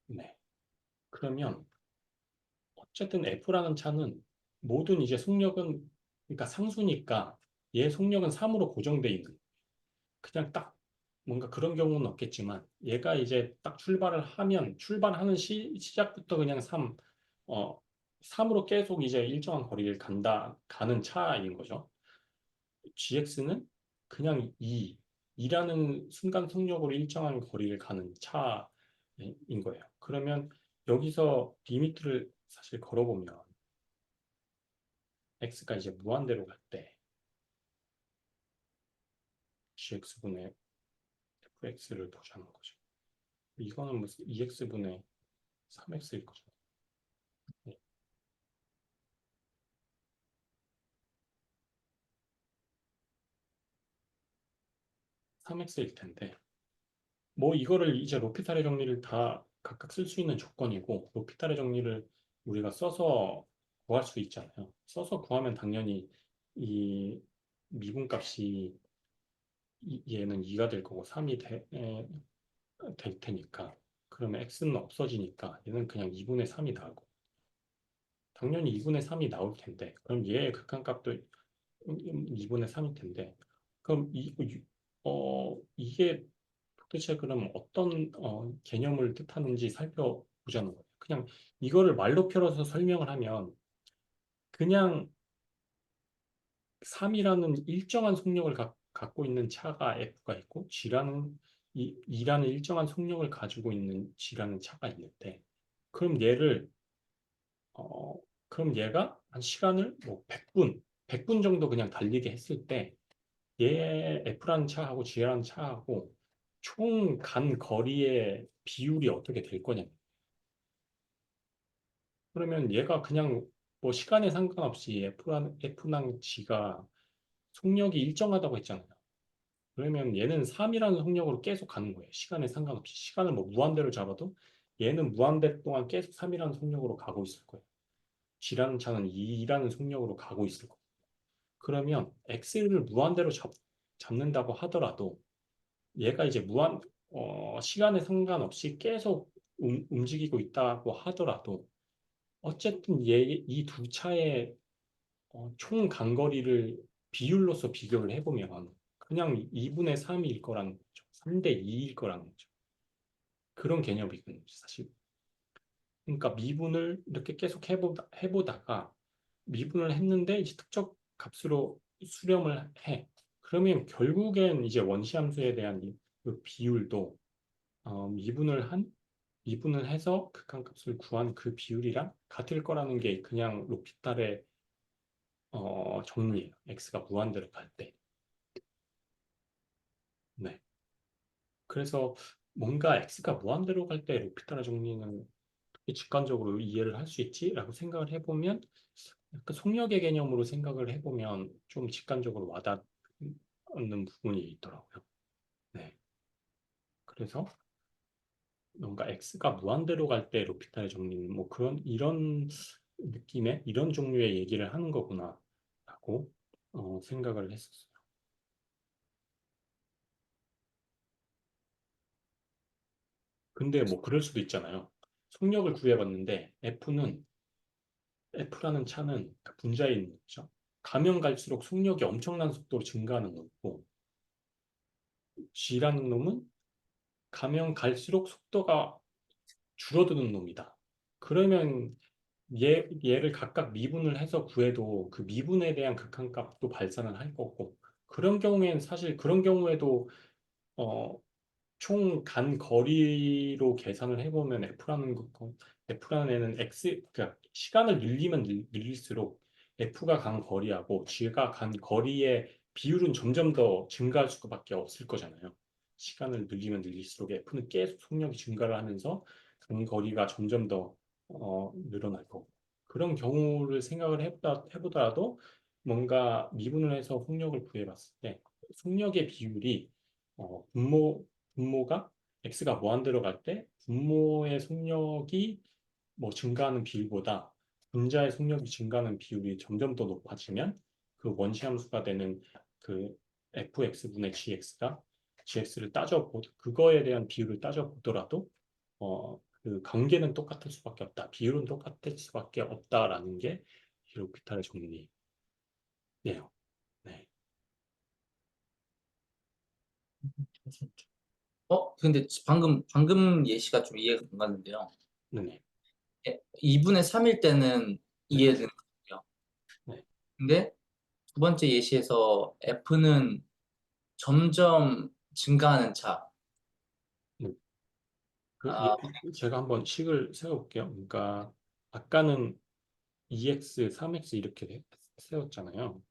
Speaker 1: 네. 그러면 어쨌든 F라는 차는 모든 이제 속력은 그러니까 상수니까 얘 속력은 3으로 고정돼 있는 그냥 딱 뭔가 그런 경우는 없겠지만 얘가 이제 딱 출발을 하면 출발하는 시작부터 그냥 3으로 계속 이제 일정한 거리를 가는 차인 거죠. GX는 그냥 2라는 순간 속력으로 일정한 거리를 가는 차인 거예요. 그러면 여기서 리미트를 사실 걸어보면 X가 이제 무한대로 갈 때 GX분의 FX를 보자는 거죠. 이거는 무슨 2X분의 3X일 거죠. 네, 3X일 텐데 뭐 이거를 이제 로피탈의 정리를 다 각각 쓸 수 있는 조건이고 로피탈의 정리를 우리가 써서 구할 수 있잖아요. 써서 구하면 당연히 이 미분값이 얘는 2가 될 거고 3이 될 테니까 그러면 x는 없어지니까 얘는 그냥 2분의 3이 나오고 당연히 2분의 3이 나올 텐데 그럼 얘의 극한값도 2분의 3일 텐데 그럼 이게 도대체 그럼 어떤 개념을 뜻하는지 살펴보자는 거예요. 그냥 이거를 말로 풀어서 설명을 하면 그냥 3이라는 일정한 속력을 갖고 있는 차가 F가 있고 G라는 일정한 속력을 가지고 있는 G라는 차가 있는데 그럼 어, 그럼 얘가 한 시간을 뭐 100분 정도 그냥 달리게 했을 때 얘 F라는 차하고 G라는 차하고 총 간 거리의 비율이 어떻게 될 거냐. 그러면 얘가 그냥 뭐 시간에 상관없이 F랑 G가 속력이 일정하다고 했잖아요. 그러면 얘는 3이라는 속력으로 계속 가는 거예요. 시간에 상관없이. 시간을 뭐 무한대로 잡아도 얘는 무한대 동안 계속 3이라는 속력으로 가고 있을 거예요. G라는 차는 2라는 속력으로 가고 있을 거예요. 그러면 X를 무한대로 잡는다고 하더라도 얘가 이제 시간에 상관없이 계속 움직이고 있다고 하더라도 어쨌든 이 두 차의 총 간거리를 비율로서 비교를 해보면 그냥 2분의 3일 거라는 거죠. 3대 2일 거라는 거죠. 그런 개념이거든요, 사실. 그러니까 미분을 이렇게 계속 해보다가 미분을 했는데 이제 특정 값으로 수렴을 해. 그러면 결국엔 이제 원시함수에 대한 그 비율도 미분을 해서 극한값을 구한 그 비율이랑 같을 거라는 게 그냥 로피탈의 정리예요. x가 무한대로 갈 때. 네. 그래서 뭔가 x가 무한대로 갈 때 로피탈의 정리는 어떻게 직관적으로 이해를 할 수 있지라고 생각을 해보면 약간 속력의 개념으로 생각을 해보면 좀 직관적으로 와닿는 부분이 있더라고요. 네. 그래서 뭔가 x가 무한대로 갈 때 로피탈의 정리는 뭐 이런 느낌의 이런 종류의 얘기를 하는 거구나라고 생각을 했었어요. 근데 뭐 그럴 수도 있잖아요. 속력을 구해봤는데 F라는 차는 그 분자에 있는 거죠. 가면 갈수록 속력이 엄청난 속도로 증가하는 거고 G라는 놈은 가면 갈수록 속도가 줄어드는 놈이다. 그러면 얘를 각각 미분을 해서 구해도 그 미분에 대한 극한값도 발산을 할 거고 그런 경우엔 사실 그런 경우에도 어, 총 간 거리로 계산을 해보면 F라는 애는 그러니까 시간을 늘리면 늘릴수록 F가 간 거리하고 G가 간 거리의 비율은 점점 더 증가할 수밖에 없을 거잖아요. 시간을 늘리면 늘릴수록 F는 계속 속력이 증가를 하면서 간 거리가 점점 더 늘어날 거고 그런 경우를 생각을 해보더라도 뭔가 미분을 해서 속력을 구해봤을 때 속력의 비율이 분모가 x가 무한대로 갈 때 분모의 속력이 뭐 증가하는 비율보다 분자의 속력이 증가하는 비율이 점점 더 높아지면 그 원시함수가 되는 그 fx분의 gx를 그거에 대한 비율을 따져보더라도 그 관계는 똑같을 수밖에 없다. 비율은 똑같을 수밖에 없다라는 게 히로피타의 정리예요. 네.
Speaker 2: 근데 방금 예시가 좀 이해가 안 갔는데요.
Speaker 1: 네네.
Speaker 2: 2분의 3일 때는
Speaker 1: 네.
Speaker 2: 이해되는 거예요.
Speaker 1: 네.
Speaker 2: 근데 두 번째 예시에서 F는 점점 증가하는 차.
Speaker 1: 네.
Speaker 2: 아,
Speaker 1: 제가 한번 식을 세워볼게요. 그러니까 아까는 2x, 3x 이렇게 세웠잖아요.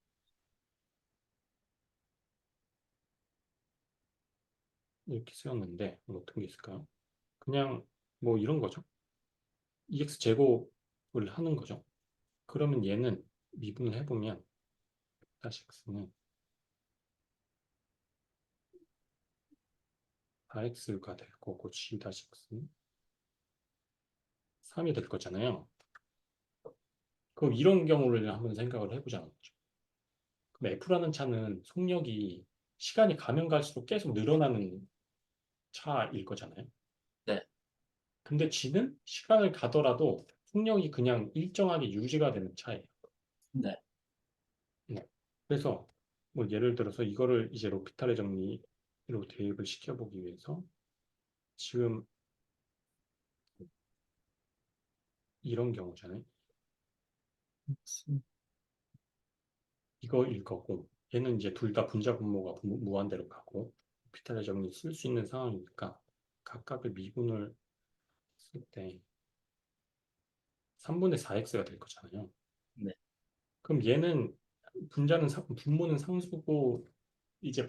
Speaker 1: 이렇게 세웠는데 어떻게 있을까요? 그냥 뭐 이런 거죠. 2x 제곱을 하는 거죠. 그러면 얘는 미분을 해보면 다시 x는 4x가 될 거고 g 다시 x는 3이 될 거잖아요. 그럼 이런 경우를 한번 생각을 해보자는 거죠. 그럼 F라는 차는 속력이 시간이 가면 갈수록 계속 늘어나는 차일 거잖아요.
Speaker 2: 네,
Speaker 1: 근데 G는 시간을 가더라도 속력이 그냥 일정하게 유지가 되는 차예요.
Speaker 2: 네.
Speaker 1: 네. 그래서 뭐 예를 들어서 이거를 이제 로피탈의 정리로 대입을 시켜보기 위해서 지금 이런 경우잖아요. 이거일 거고 얘는 이제 둘 다 분자 분모가 무한대로 가고 로피탈의 정리 쓸 수 있는 상황이니까 각각을 미분을 쓸 때 3분의 4x가 될 거잖아요.
Speaker 2: 네.
Speaker 1: 그럼 얘는 분모는 상수고 이제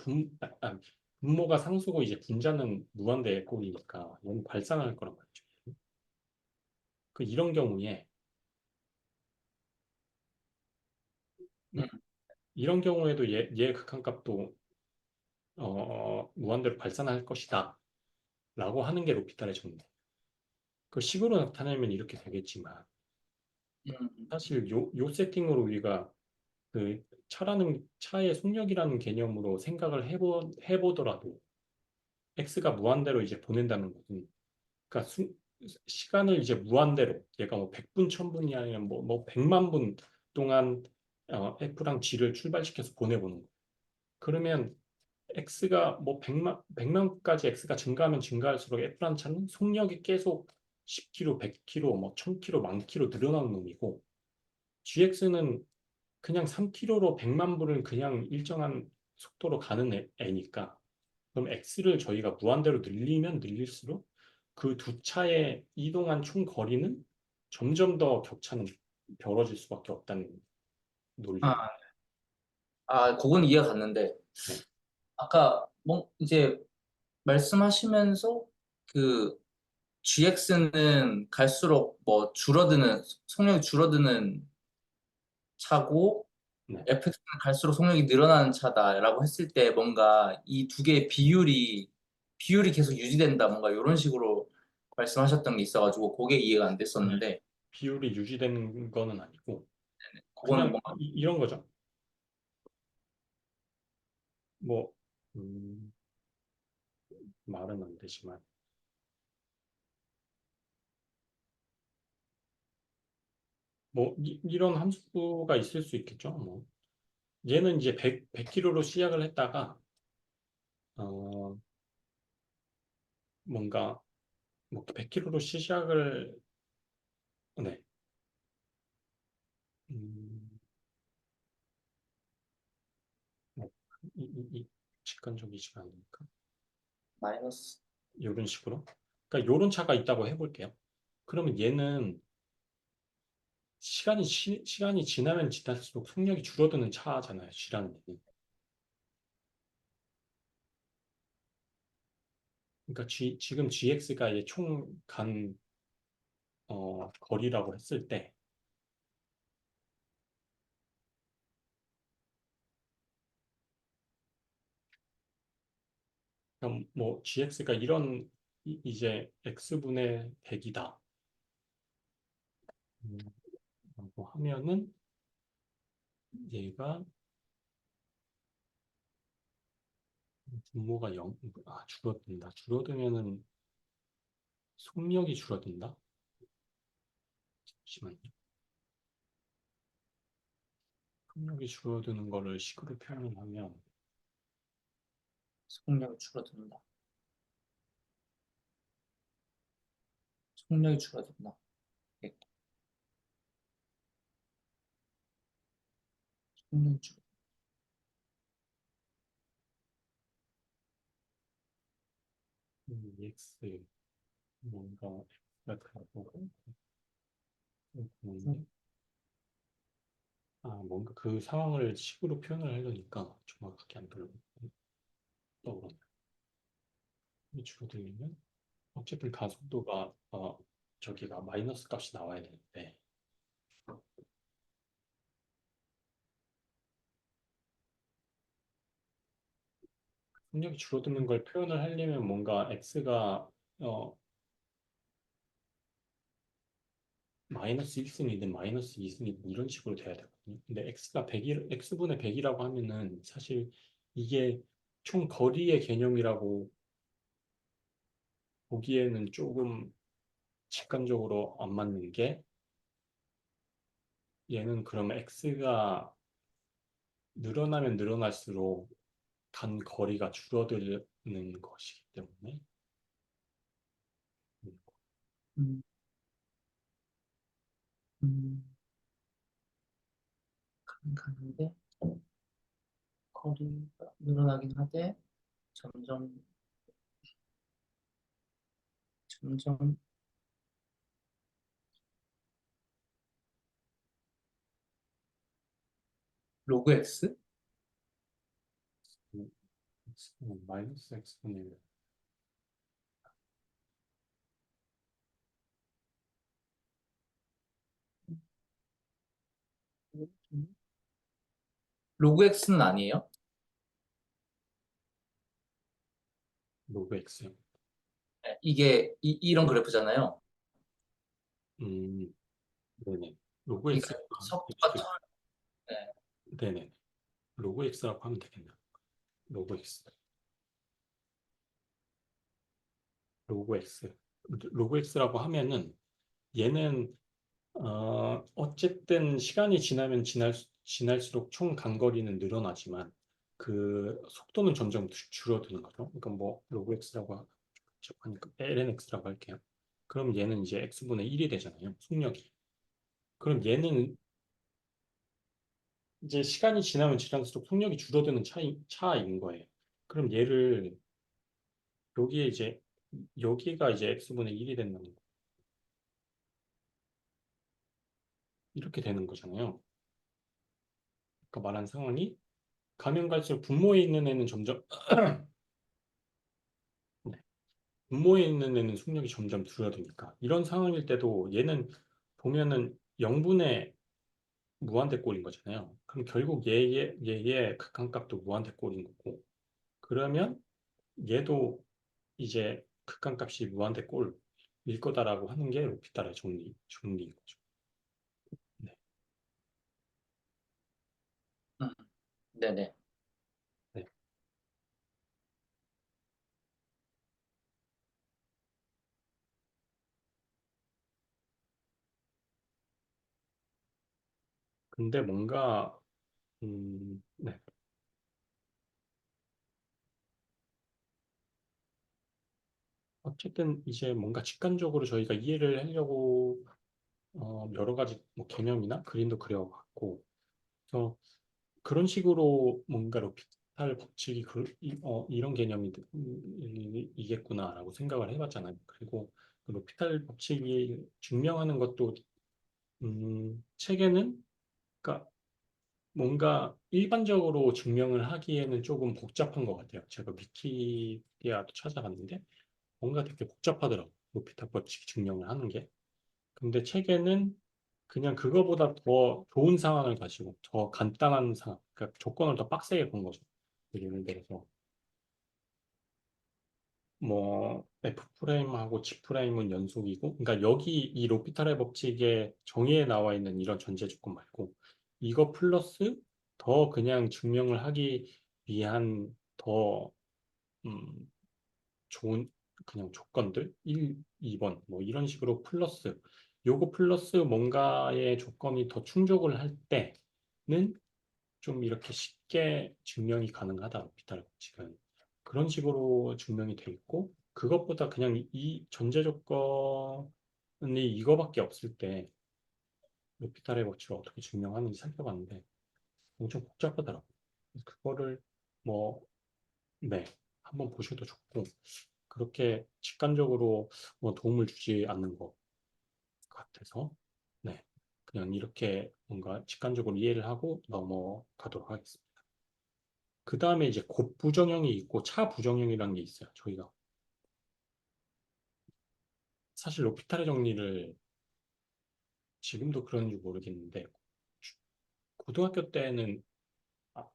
Speaker 1: 분모가 상수고 이제 분자는 무한대의 꼴이니까 얘는 발산할 거란 말이죠. 이런 경우에
Speaker 2: 음,
Speaker 1: 네? 이런 경우에도 얘 극한값도 무한대로 발산할 것이다. 라고 하는 게 로피탈의 정리. 그 식으로 나타내면 이렇게 되겠지만
Speaker 2: 음,
Speaker 1: 사실 요 세팅으로 우리가 그 차의 속력이라는 개념으로 생각을 해보더라도 x가 무한대로 이제 보낸다는 것은 그러니까 시간을 이제 무한대로 얘가 뭐 100분, 1000분이 아니라 뭐 100만 분 동안 F랑 G를 출발시켜서 보내보는 거예요. 그러면 X가 뭐 100만까지 X가 증가하면 증가할수록 F라는 차는 속력이 계속 10km, 100km, 뭐 1000km, 만 km 늘어나는 놈이고 GX는 그냥 3km로 100만 분을 그냥 일정한 속도로 가는 애니까 그럼 X를 저희가 무한대로 늘리면 늘릴수록 그 두 차의 이동한 총 거리는 점점 더 격차는 벌어질 수밖에 없다는 논리예요.
Speaker 2: 아, 그건 이해가 갔는데,
Speaker 1: 네.
Speaker 2: 아까 뭐 이제 말씀하시면서 그 GX는 갈수록 뭐 속력이 줄어드는 차고
Speaker 1: 네.
Speaker 2: FX는 갈수록 속력이 늘어나는 차다라고 했을 때 뭔가 이 두 개의 비율이 계속 유지된다 뭔가 이런 식으로 말씀하셨던 게 있어가지고 그게 이해가 안
Speaker 1: 네.
Speaker 2: 됐었는데
Speaker 1: 비율이 유지되는 거는 아니고
Speaker 2: 그거는
Speaker 1: 그냥
Speaker 2: 뭔가
Speaker 1: 이런 거죠. 뭐 음, 말은 안 되지만 뭐 이런 함수가 있을 수 있겠죠. 뭐 얘는 이제 100km로 시작을 했다가 어, 뭔가 뭐 100km로 시작을 네. 음, 뭐, 직관적이지가 않으니까
Speaker 2: 마이너스
Speaker 1: 이런 식으로 그러니까 이런 차가 있다고 해볼게요. 그러면 얘는 시간이 지나면 지날수록 속력이 줄어드는 차잖아요. G라는 얘는. 그러니까 지금 GX가 총간 거리라고 했을 때 그럼 뭐 GX가 이런 이제 X분의 100이다. 라고 하면은 얘가 분모가 0, 줄어든다. 줄어들면은 속력이 줄어든다. 잠시만요. 속력이 줄어드는 거를 식으로 표현을 하면
Speaker 2: 속력이 줄어든다. 속력이 줄어든다. 네, 속력이 줄어.
Speaker 1: EX 뭔가 X가 들어가고 뭔가 뭔가 그 상황을 식으로 표현을 하려니까 정확하게 안 떠오르네. 줄어들면 어쨌든 가속도가 저기가 마이너스 값이 나와야 되는데 속력이 줄어드는 걸 표현을 하려면 뭔가 x가 어, 마이너스 1승이든 마이너스 2승이든 이런 식으로 돼야 되거든요. 근데 x가 100일, x분의 100이라고 하면은 사실 이게 총 거리의 개념이라고 보기에는 조금 직관적으로 안 맞는 게 얘는 그러면 x가 늘어나면 늘어날수록 간 거리가 줄어드는 것이기 때문에
Speaker 2: 음, 음, 가는데 거리가 늘어나긴 하되 점점 점점 로그 X?
Speaker 1: 마이너스 x분의 1.
Speaker 2: 로그 X는 아니에요?
Speaker 1: 로그 X.
Speaker 2: 이게 이런 그래프잖아요.
Speaker 1: 음, 네네. 로그
Speaker 2: 그러니까
Speaker 1: X가
Speaker 2: 속도가
Speaker 1: X.
Speaker 2: 네.
Speaker 1: 네네. 로그 X라고 하면 되겠네요. 로그 X. 로그 X. 로그 X라고 하면은 얘는 어쨌든 시간이 지나면 지날수록 총 간거리는 늘어나지만 그 속도는 점점 줄어드는 거죠. 그러니까 뭐 로그 x라고 하니까 lnx라고 할게요. 그럼 얘는 이제 x분의 1이 되잖아요. 속력이. 그럼 얘는 이제 시간이 지나면 지날수록 속력이 줄어드는 차인 거예요. 그럼 얘를 여기에 이제 여기가 이제 x분의 1이 된다는 거. 이렇게 되는 거잖아요. 아까 말한 상황이 가면 갈수록 분모에 있는 애는 점점 분모에 있는 애는 속력이 점점 줄어드니까 이런 상황일 때도 얘는 보면은 0분의 무한대꼴인 거잖아요. 그럼 결국 얘의 극한값도 무한대꼴인 거고 그러면 얘도 이제 극한값이 무한대꼴일 거다라고 하는 게 로피탈의 정리인 거죠. 네.
Speaker 2: 음, 네네.
Speaker 1: 네. 근데 뭔가 네. 어쨌든 이제 뭔가 직관적으로 저희가 이해를 하려고 여러 가지 뭐 개념이나 그림도 그려봤고 그래서 그런 식으로 뭔가 로피탈 법칙이 이런 개념이 이겠구나라고 생각을 해봤잖아요. 그리고 그 로피탈 법칙이 증명하는 것도 책에는 그러니까 뭔가 일반적으로 증명을 하기에는 조금 복잡한 것 같아요. 제가 위키피디아도 찾아봤는데 뭔가 되게 복잡하더라고요. 로피탈 법칙 증명을 하는 게. 근데 책에는 그냥 그거보다 더 좋은 상황을 가지고 더 간단한 상황, 그러니까 조건을 더 빡세게 건 거죠. 예를 들어서 뭐 F 프레임하고 G 프레임은 연속이고, 그러니까 여기 이 로피탈의 법칙에 정의에 나와 있는 이런 전제 조건 말고 이거 플러스 더 그냥 증명을 하기 위한 더 음, 좋은 그냥 조건들 1, 2번 뭐 이런 식으로 플러스 요거 플러스 뭔가의 조건이 더 충족을 할 때는 좀 이렇게 쉽게 증명이 가능하다 오피탈 법칙은 그런 식으로 증명이 돼 있고 그것보다 그냥 이 전제 조건이 이거밖에 없을 때 오피탈의 법칙을 어떻게 증명하는지 살펴봤는데 엄청 복잡하더라고요. 그래서 그거를 뭐 네, 한번 보셔도 좋고 그렇게 직관적으로 뭐 도움을 주지 않는 것 같아서 네, 그냥 이렇게 뭔가 직관적으로 이해를 하고 넘어가도록 하겠습니다. 그 다음에 이제 곱부정형이 있고 차부정형이라는 게 있어요. 저희가 사실 로피탈의 정리를 지금도 그런지 모르겠는데 고등학교 때는 아,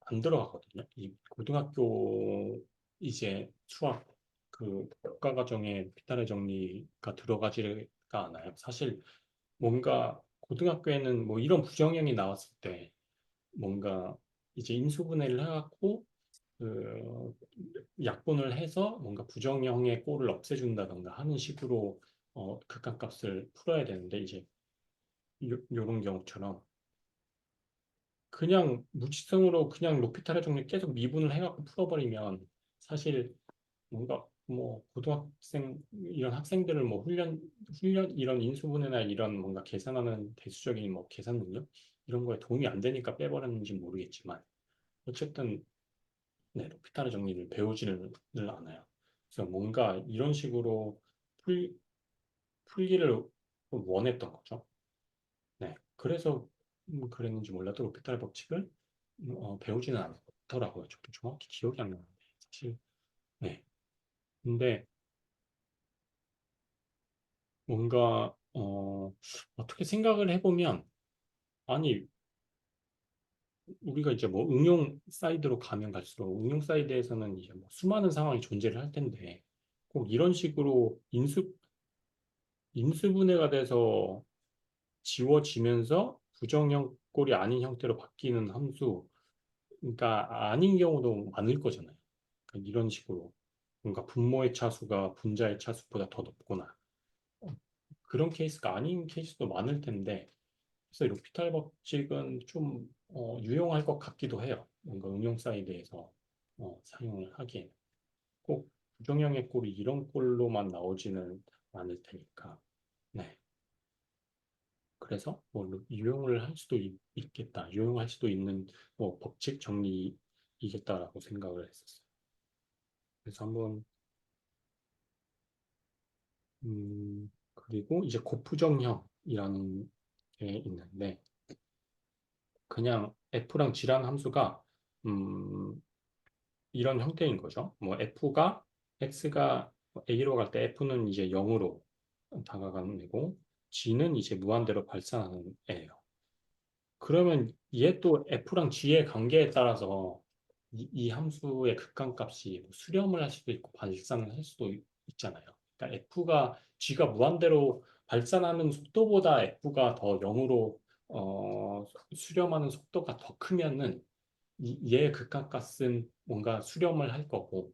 Speaker 1: 안 들어가거든요. 이 고등학교 이제 수학 그 교과 과정에 피탈의 정리가 들어가지가 않아요. 사실 뭔가 고등학교에는 뭐 이런 부정형이 나왔을 때 뭔가 이제 인수분해를 해갖고 그 약분을 해서 뭔가 부정형의 꼴을 없애준다던가 하는 식으로 극한값을 풀어야 되는데 이제 요런 경우처럼 그냥 무지성으로 그냥 로피탈의 정리 계속 미분을 해갖고 풀어버리면 사실 뭔가 뭐 고등학생 이런 학생들을 뭐 훈련 이런 인수분해나 이런 뭔가 계산하는 대수적인 뭐 계산 능력 이런 거에 도움이 안 되니까 빼버렸는지 모르겠지만 어쨌든 네, 로피탈의 정리를 배우지는 않아요. 그래서 뭔가 이런 식으로 풀, 풀기를 원했던 거죠. 네, 그래서 그랬는지 몰라도 로피탈 법칙을 배우지는 않더라고요. 저도 정확히 기억이 안 나는데 사실 네. 근데 뭔가 어떻게 생각을 해보면 아니 우리가 이제 뭐 응용 사이드로 가면 갈수록 응용 사이드에서는 이제 뭐 수많은 상황이 존재를 할 텐데 꼭 이런 식으로 인수분해가 돼서 지워지면서 부정형 꼴이 아닌 형태로 바뀌는 함수, 그러니까 아닌 경우도 많을 거잖아요. 그러니까 이런 식으로 뭔가 분모의 차수가 분자의 차수보다 더 높거나 어, 그런 케이스가 아닌 케이스도 많을 텐데 그래서 로피탈 법칙은 좀 유용할 것 같기도 해요. 뭔가 응용 사이드에서 사용을 하기에는 꼭 부정형의 꼴이 이런 꼴로만 나오지는 않을 테니까. 네. 그래서 뭐 유용을 할 수도 겠다 유용할 수도 있는 뭐 법칙 정리이겠다라고 생각을 했었어요. 그래서 한번 그리고 이제 고부정형이라는 게 있는데 그냥 F랑 G라는 함수가 음, 이런 형태인 거죠. 뭐 F가 X가 A로 갈 때 F는 이제 0으로 다가가는 애고 G는 이제 무한대로 발산하는 애예요. 그러면 얘 또 F랑 G의 관계에 따라서 이 함수의 극한값이 뭐 수렴을 할 수도 있고 발산을 할 수도 있잖아요. 그러니까 F가 G가 무한대로 발산하는 속도보다 F가 더 0으로 수렴하는 속도가 더 크면은 얘의 극한값은 뭔가 수렴을 할 거고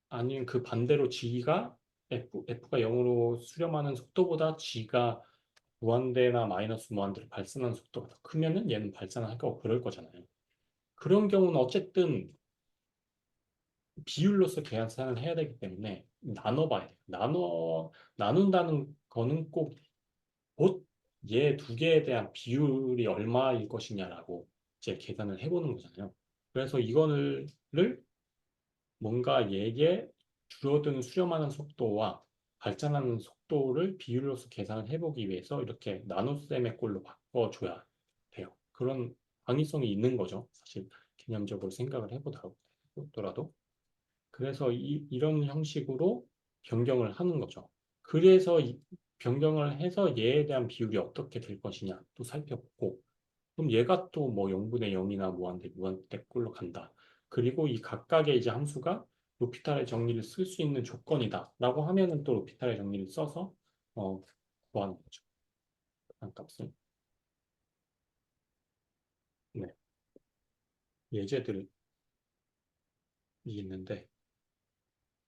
Speaker 1: 아니면 그 반대로 G가 F가 0으로 수렴하는 속도보다 G가 무한대나 마이너스 무한대로 발산하는 속도가 더 크면은 얘는 발산을 할 거고 그럴 거잖아요. 그런 경우는 어쨌든 비율로서 계산을 해야 되기 때문에 나눠봐야 돼요. 나눈다는 거는 꼭 곧 얘 두 개에 대한 비율이 얼마일 것이냐라고 이제 계산을 해보는 거잖아요. 그래서 이거를 뭔가 얘의 줄어드는 수렴하는 속도와 발전하는 속도를 비율로서 계산을 해보기 위해서 이렇게 나눗셈의 꼴로 바꿔줘야 돼요. 그런 강의성이 있는 거죠. 사실 개념적으로 생각을 해보더라도. 그래서 이런 형식으로 변경을 하는 거죠. 그래서 변경을 해서 얘에 대한 비율이 어떻게 될 것이냐 또 살펴보고 그럼 얘가 또 뭐 0분의 0이나 무한대 꼴로 간다. 그리고 이 각각의 이제 함수가 로피탈의 정리를 쓸 수 있는 조건이다라고 하면은 또 로피탈의 정리를 써서 어, 구하는 거죠. 한 값을. 네. 예제들이 있는데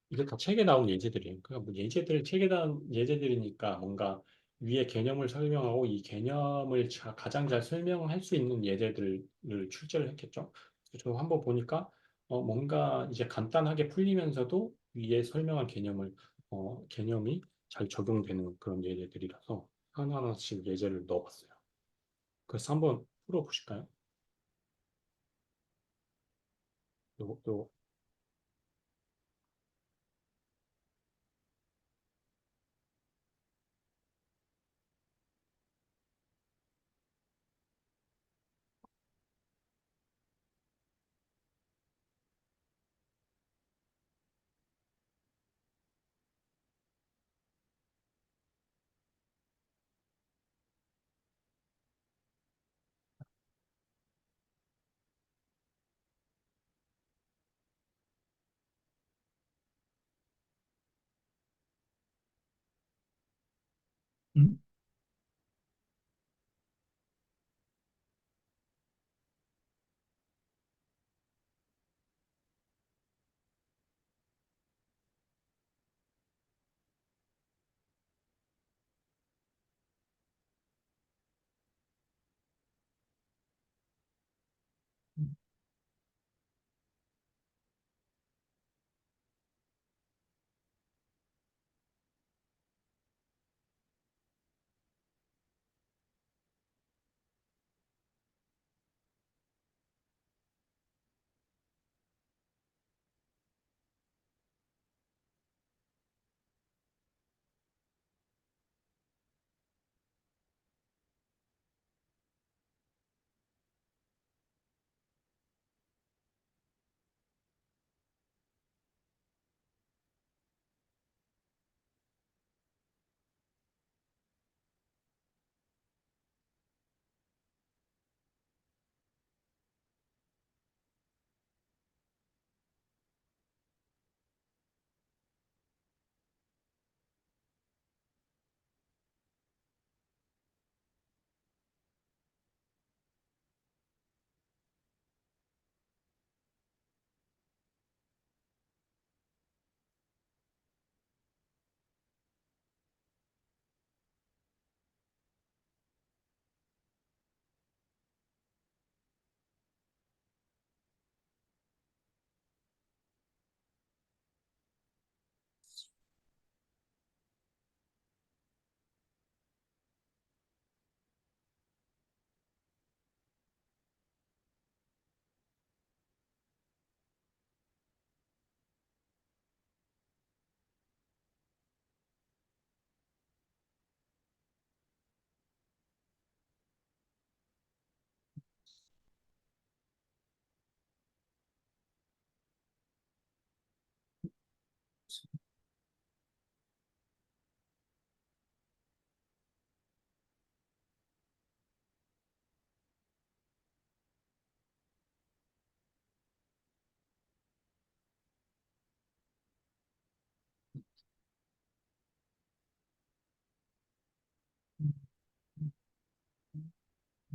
Speaker 1: 이게 다 책에 나온 예제들이에요. 그러니까 뭐 예제들 책에 나온 예제들이니까 뭔가 위에 개념을 설명하고 이 개념을 가장 잘 설명할 수 있는 예제들을 출제를 했겠죠. 그래서 저 한번 보니까 뭔가 이제 간단하게 풀리면서도 위에 설명한 개념이 잘 적용되는 그런 예제들이라서 하나하나씩 예제를 넣어봤어요. 그래서 한번 풀어보실까요? 요것도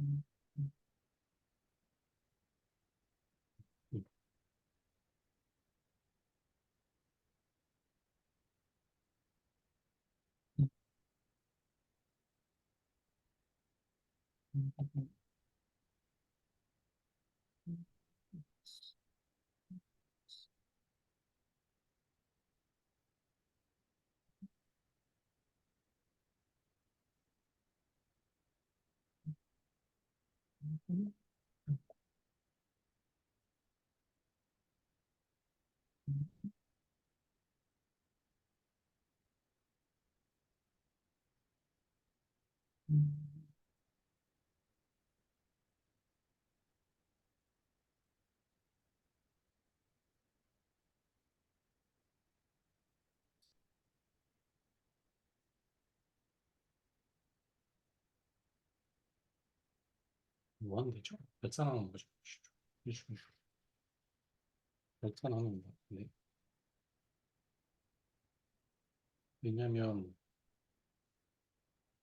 Speaker 1: 음, 뭐 하면 되죠? 결산하는 거죠. 결산하는 거 같은데. 왜냐면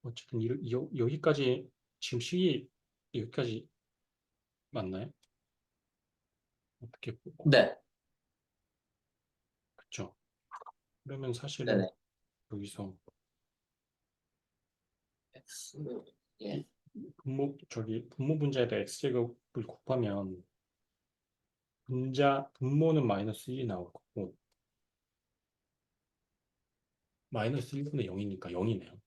Speaker 1: 어쨌든 여기까지 지금 시기 여기까지 맞나요? 어떻게 보고
Speaker 2: 네,
Speaker 1: 그렇죠? 그러면 사실은
Speaker 2: 네네.
Speaker 1: 여기서
Speaker 2: X, 예.
Speaker 1: 이 분모 분자에다 x제곱을 곱하면 분모는 마이너스 1이 나올 거고 마이너스 1분의 0이니까 0이네요.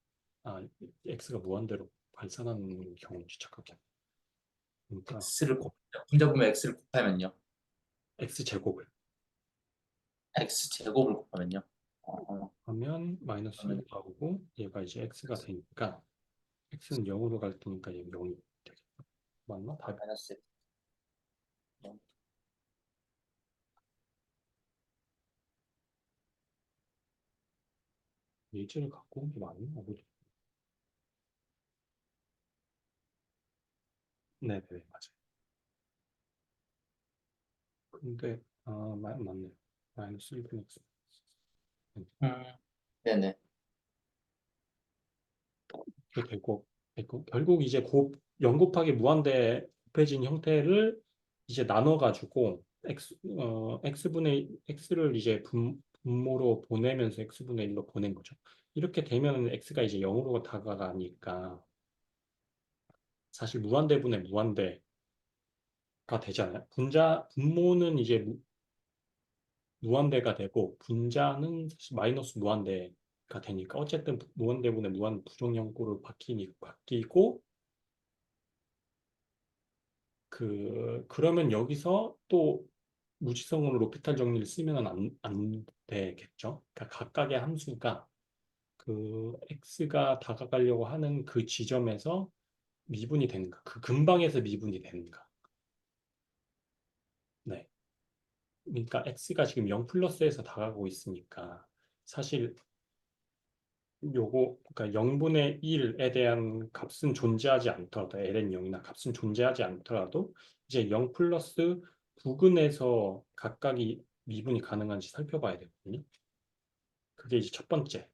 Speaker 1: 아, x가 무한대로 발산하는 경우인지 착각해. 그러니까
Speaker 2: 분자분모 X를 곱하면요.
Speaker 1: x제곱을
Speaker 2: X 제곱을 곱하면요. 어,
Speaker 1: 하면 마이너스
Speaker 2: 그러면
Speaker 1: 1이 나오고 얘가 이제 x가 되니까 x는 0으로 갈 테니까 얘 0이 되겠다. 맞나? 답이
Speaker 2: 마이너스 영.
Speaker 1: 예제를 갖고 온 게 맞나? 어디? 네네 맞아요. 근데 맞네요. 마이너스 1분의 x.
Speaker 2: 음, 네네.
Speaker 1: 이렇게 되고 결국 이제 0 곱하기 무한대 곱해진 형태를 이제 나눠가지고 x분의 x를 이제 분모로 보내면서 x분의 1로 보낸 거죠. 이렇게 되면 x가 이제 0으로 다가가니까 사실 무한대분의 무한대가 되잖아요. 분모는 이제 무한대가 되고 분자는 사실 마이너스 무한대가 되니까 어쨌든 무한대분의 무한 부정형꼴로 바뀌고 그러면 여기서 또 무지성으로 로피탈 정리를 쓰면 안 되겠죠. 그러니까 각각의 함수가 그 x가 다가가려고 하는 그 지점에서 미분이 되는가, 그 근방에서 미분이 되는가. 네. 그러니까 x가 지금 0 플러스에서 다가가고 있으니까 사실 그러니까 0분의 1에 대한 값은 존재하지 않더라도, ln 0이나 값은 존재하지 않더라도, 이제 0 플러스 부근에서 각각이 미분이 가능한지 살펴봐야 되거든요. 그게 이제 첫 번째.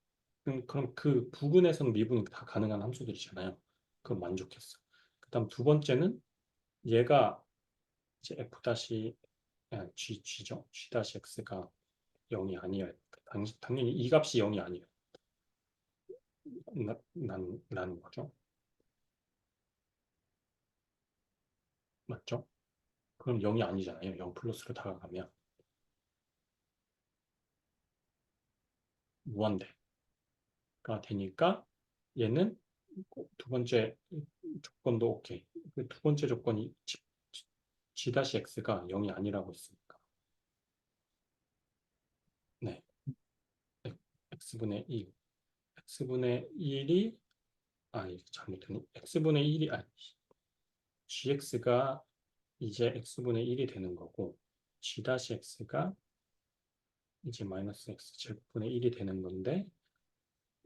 Speaker 1: 그럼 그 부근에서는 미분이 다 가능한 함수들이잖아요. 그럼 만족했어. 그다음 두 번째는 얘가 이제 G죠. G-X가 0이 아니어야 돼. 당연히 이 값이 0이 아니에요. 라는 거죠. 맞죠? 그럼 0이 아니잖아요. 0 플러스로 다가가면 무한대가 되니까 얘는 두 번째 조건도 오케이. 그 두 번째 조건이 G-X가 0이 아니라고 했으니까. 네. X분의 1. X분의 1이 잘못했네. X분의 1이 GX가 이제 X분의 1이 되는 거고 G-X가 이제 마이너스 X 제곱분의 1이 되는 건데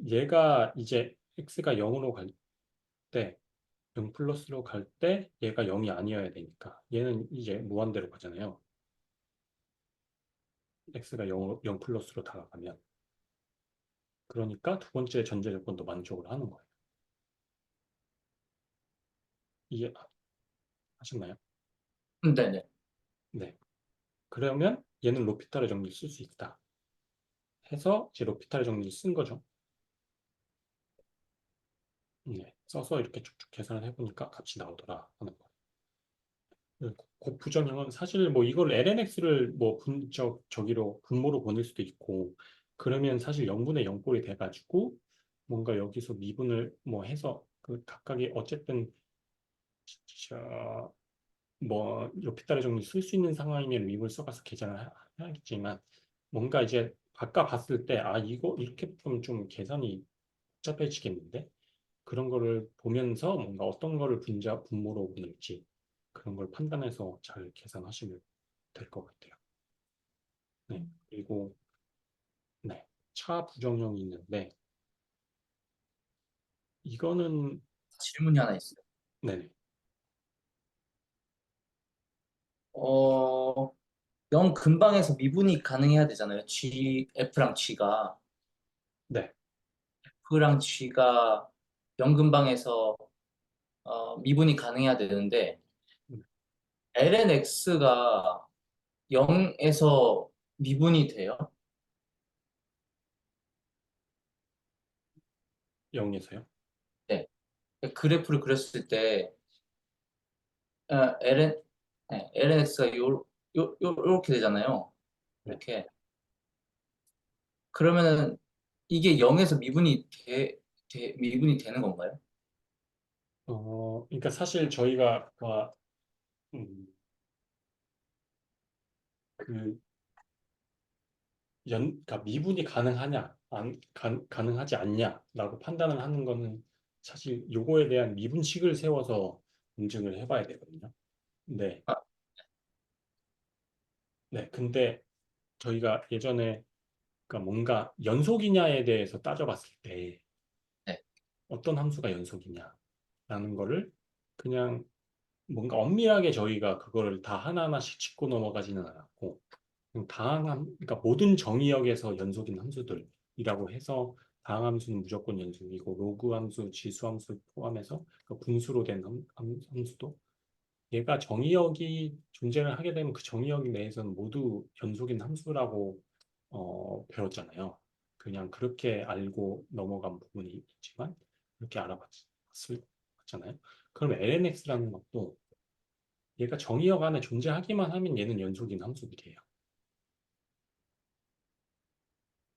Speaker 1: 얘가 이제 X가 0으로 갈 때 0 플러스로 갈 때 얘가 0이 아니어야 되니까 얘는 이제 무한대로 가잖아요. x가 0 플러스로 다가가면 그러니까 두 번째 전제 조건도 만족을 하는 거예요. 이해하셨나요?
Speaker 2: 네네.
Speaker 1: 네. 그러면 얘는 로피탈의 정리를 쓸 수 있다. 해서 이제 로피탈의 정리를 쓴 거죠. 네. 써서 이렇게 쭉쭉 계산을 해보니까 값이 나오더라 하는 거. 곱부정형은 사실 뭐 이걸 lnx를 뭐 저기로 분모로 보낼 수도 있고 그러면 사실 0분의 0꼴이 돼가지고 뭔가 여기서 미분을 뭐 해서 그 각각의 어쨌든 뭐 로피탈의 정리 쓸 수 있는 상황이면 미분을 써가서 계산을 해야겠지만 뭔가 이제 바꿔 봤을 때 아 이거 이렇게 보면 좀 계산이 복잡해지겠는데 그런 거를 보면서 뭔가 어떤 거를 분모로 보낼지 그런 걸 판단해서 잘 계산하시면 될 것 같아요. 네. 그리고 네. 차 부정형이 있는데 이거는
Speaker 2: 질문이 하나 있어요.
Speaker 1: 네네.
Speaker 2: 어, 0 근방에서 미분이 가능해야 되잖아요. F랑 G가.
Speaker 1: 네.
Speaker 2: F랑 G가 0 근방에서 미분이 가능해야 되는데 lnx가 0에서 미분이 돼요?
Speaker 1: 0에서요.
Speaker 2: 네. 그래프를 그렸을 때 lnx가 요렇게 되잖아요.
Speaker 1: 네.
Speaker 2: 이렇게. 그러면은 이게 0에서 미분이 되는 건가요?
Speaker 1: 그러니까 사실 저희가 음, 그 그러니까 미분이 가능하냐, 가능하지 않냐라고 판단을 하는 거는 사실 요거에 대한 미분식을 세워서 검증을 해봐야 되거든요. 네,
Speaker 2: 아,
Speaker 1: 네. 근데 저희가 예전에 그러니까 뭔가 연속이냐에 대해서 따져봤을 때
Speaker 2: 네.
Speaker 1: 어떤 함수가 연속이냐라는 거를 그냥 뭔가 엄밀하게 저희가 그거를 다 하나하나씩 짚고 넘어가지는 않았고 다항함, 그러니까 모든 정의역에서 연속인 함수들이라고 해서 다항함수는 무조건 연속이고 로그 함수, 지수 함수 포함해서 그 분수로 된 함수도 얘가 정의역이 존재를 하게 되면 그 정의역 내에서는 모두 연속인 함수라고 배웠잖아요. 그냥 그렇게 알고 넘어간 부분이 있지만 그렇게 알아봤잖아요. 그럼 lnx라는 것도 얘가 정의역 안에 존재하기만 하면 얘는 연속인 함수들이에요.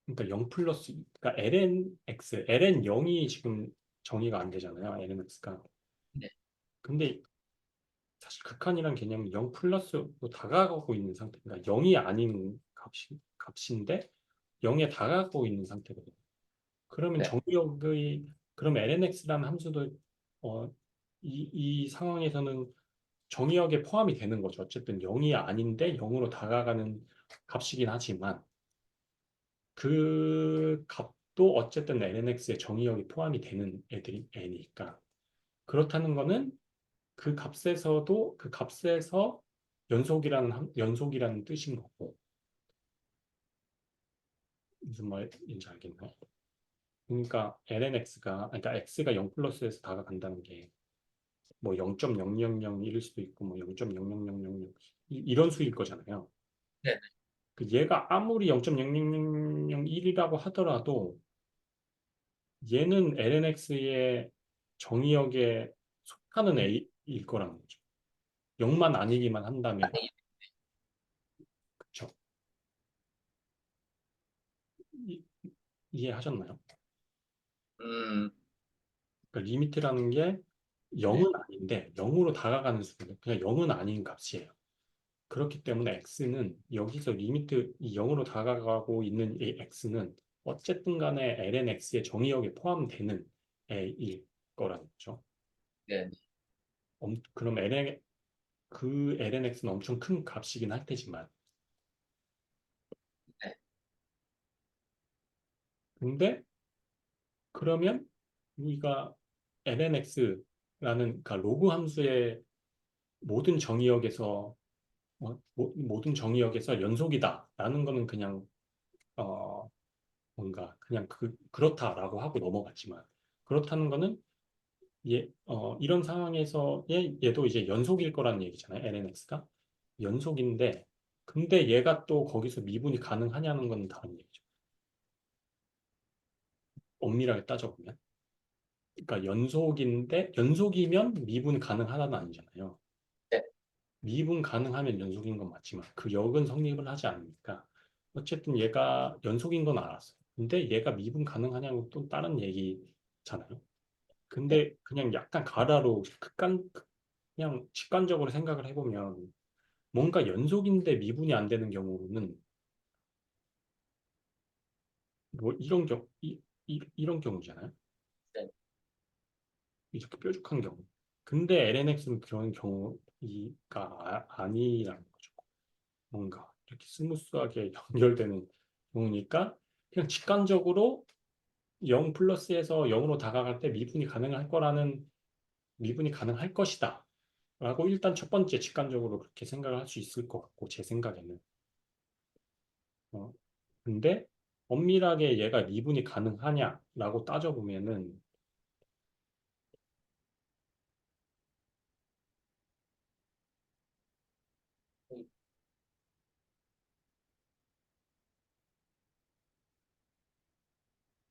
Speaker 1: 그러니까 0 플러스 그러니까 ln 0이 지금 정의가 안 되잖아요. lnx가.
Speaker 2: 네.
Speaker 1: 근데 사실 극한이란 개념은 0 플러스로 다가가고 있는 상태. 그러니까 0이 아닌 값인데 0에 다가가고 있는 상태거든요. 그러면
Speaker 2: 네.
Speaker 1: 그럼 lnx라는 함수도 어, 이 상황에서는 정의역에 포함이 되는 거죠. 어쨌든 0이 아닌데 0으로 다가가는 값이긴 하지만 그 값도 어쨌든 lnx의 정의역이 포함이 되는 애니까 그렇다는 거는 그 값에서 연속이라는 뜻인 거고 무슨 말인지 알겠나요? 그러니까 그러니까 x가 0 플러스에서 다가간다는 게 뭐 0.0001일 수도 있고 뭐 0.00000 이런 수일 거잖아요.
Speaker 2: 네.
Speaker 1: 그 얘가 아무리 0.0001이라고 하더라도 얘는 lnx의 정의역에 속하는 a일 거라는 거죠. 0만 아니기만 한다면
Speaker 2: 아니,
Speaker 1: 그쵸? 이- 이해하셨나요?
Speaker 2: 음,
Speaker 1: 그러니까 리미트라는 게
Speaker 2: 네.
Speaker 1: 0은 아닌데 0으로 다가가는 수준이에요. 그냥 0은 아닌 값이에요. 그렇기 때문에 x는 여기서 리미트 이 0으로 다가가고 있는 이 x는 어쨌든 간에 lnx의 정의역에 포함되는 a일 거라는 거죠.
Speaker 2: 네.
Speaker 1: 그럼 lnx는 엄청 큰 값이긴 할 테지만
Speaker 2: 네.
Speaker 1: 근데 그러면 우리가 lnx라는 그러니까 로그 함수의 모든 정의역에서 모든 정의역에서 연속이다라는 거는 그냥 어, 뭔가 그냥 그렇다라고 하고 넘어갔지만 그렇다는 거는 이런 상황에서 얘도 이제 연속일 거라는 얘기잖아요. LNX가. 연속인데, 근데 얘가 또 거기서 미분이 가능하냐는 건 다른 얘기죠. 엄밀하게 따져보면. 그러니까 연속인데, 연속이면 미분 가능하다는 아니잖아요.
Speaker 2: 네.
Speaker 1: 미분 가능하면 연속인 건 맞지만, 그 역은 성립을 하지 않으니까. 어쨌든 얘가 연속인 건 알았어요. 근데 얘가 미분 가능하냐는 또 다른 얘기잖아요.
Speaker 2: 네.
Speaker 1: 근데 그냥 약간 가라로 그냥 직관적으로 생각을 해보면 뭔가 연속인데 미분이 안 되는 경우는 뭐 이런 경우잖아요.
Speaker 2: 네.
Speaker 1: 이렇게 뾰족한 경우. 근데 LNX는 그런 경우가 아니라는 거죠. 뭔가 이렇게 스무스하게 연결되는 경우니까 그냥 직관적으로 0 플러스에서 0으로 다가갈 때 미분이 가능할 것이다. 라고 일단 첫 번째 직관적으로 그렇게 생각을 할 수 있을 것 같고, 제 생각에는. 어, 근데 엄밀하게 얘가 미분이 가능하냐라고 따져보면은,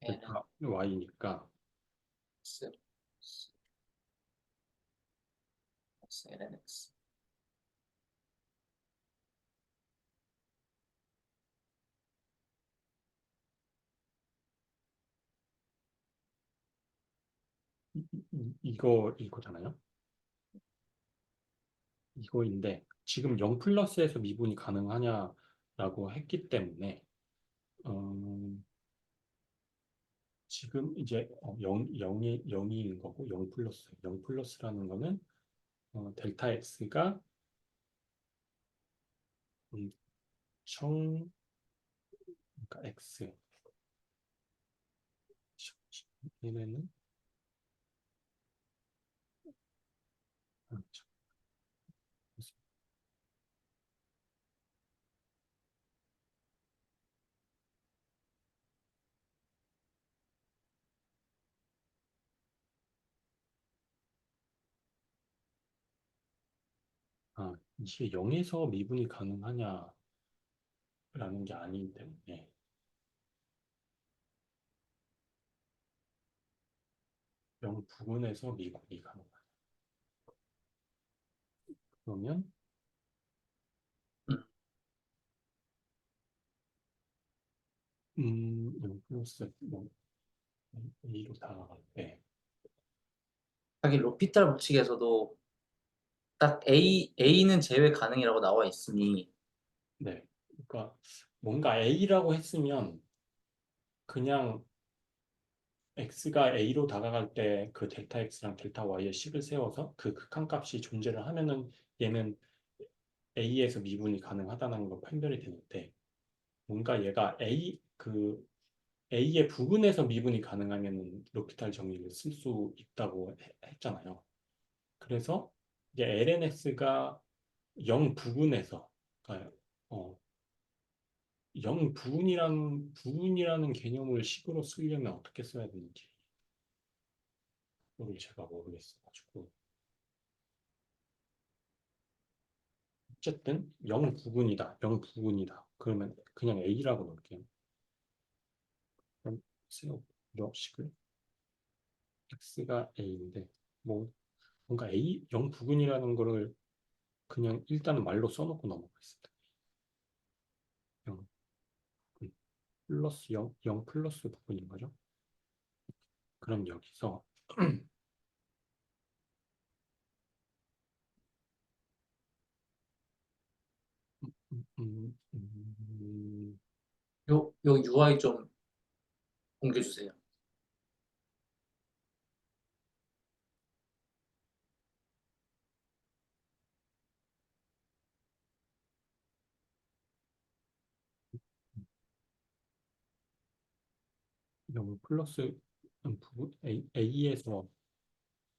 Speaker 2: LNX,
Speaker 1: 델타 Y니까,
Speaker 2: LNX.
Speaker 1: 이거잖아요. 이거인데, 지금 0 플러스에서 미분이 가능하냐라고 했기 때문에, 어, 지금 이제 0인 거고, 0 플러스. 0 플러스라는 거는, 델타 X가, 음, 청, 그러니까 X. 얘네는, 아, 이게 0에서 미분이 가능하냐라는 게 아니기 때문에, 0 부분에서 미분이 가능하냐. 그러면,
Speaker 2: 음.
Speaker 1: 0 플러스 뭐, A로 다가갈 때,
Speaker 2: 하긴 로피탈 법칙에서도 딱 A는 제외 가능이라고 나와 있으니
Speaker 1: 네. 그러니까 뭔가 A라고 했으면 그냥 X가 A로 다가갈 때 그 델타 X랑 델타 Y의 식을 세워서 그 극한값이 존재를 하면은 얘는 A에서 미분이 가능하다는 거 판별이 되는데 뭔가 얘가 A의 부분에서 미분이 가능하면 로피탈 정리를 쓸 수 있다고 했잖아요. 그래서 이게 LNX가 0 부분에서 그러니까 0 부분이라는 개념을 식으로 쓰려면 어떻게 써야 되는지 그걸 제가 모르겠어가지고 어쨌든 0 부분이다. 0 부분이다. 그러면 그냥 A라고 넣을게요. 그럼 세워보려 식을 X가 A인데 뭐 뭔가 0 부분이라는 거를 그냥 일단은 말로 써놓고 넘어가겠습니다. 0 플러스 0 플러스 부분인 거죠. 그럼 여기서 음,
Speaker 2: 요 UI 좀 공개해 주세요.
Speaker 1: 0 플러스 부분 A에서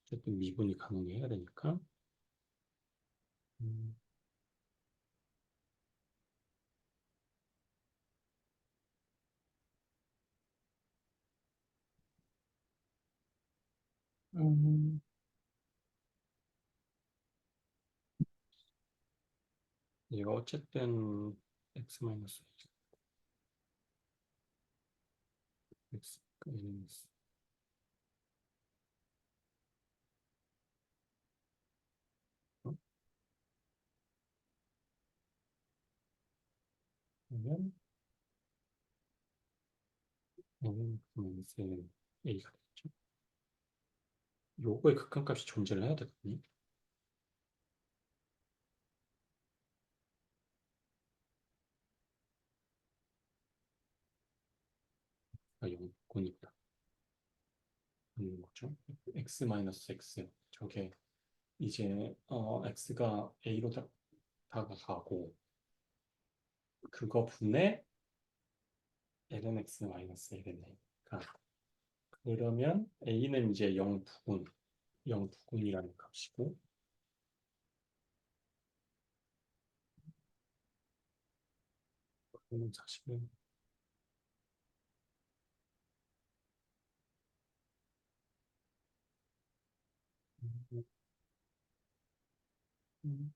Speaker 1: 어쨌든 미분이 가능해야 되니까 음, 얘가 어쨌든 x 마이너스 x 마이너스 그러면 n은 마이너스 a가 되겠죠. 요거의 극한값이 존재를 해야 되거든요. 아, 0분이다. 하는 거죠. x 마이너스 x 저게 이제 x가 a로 다가가고 그거 분의 ln x 마이너스 ln a가 그러면 a는 이제 0부분 0부분이라는 값이고 그러면 사실은 음, 음,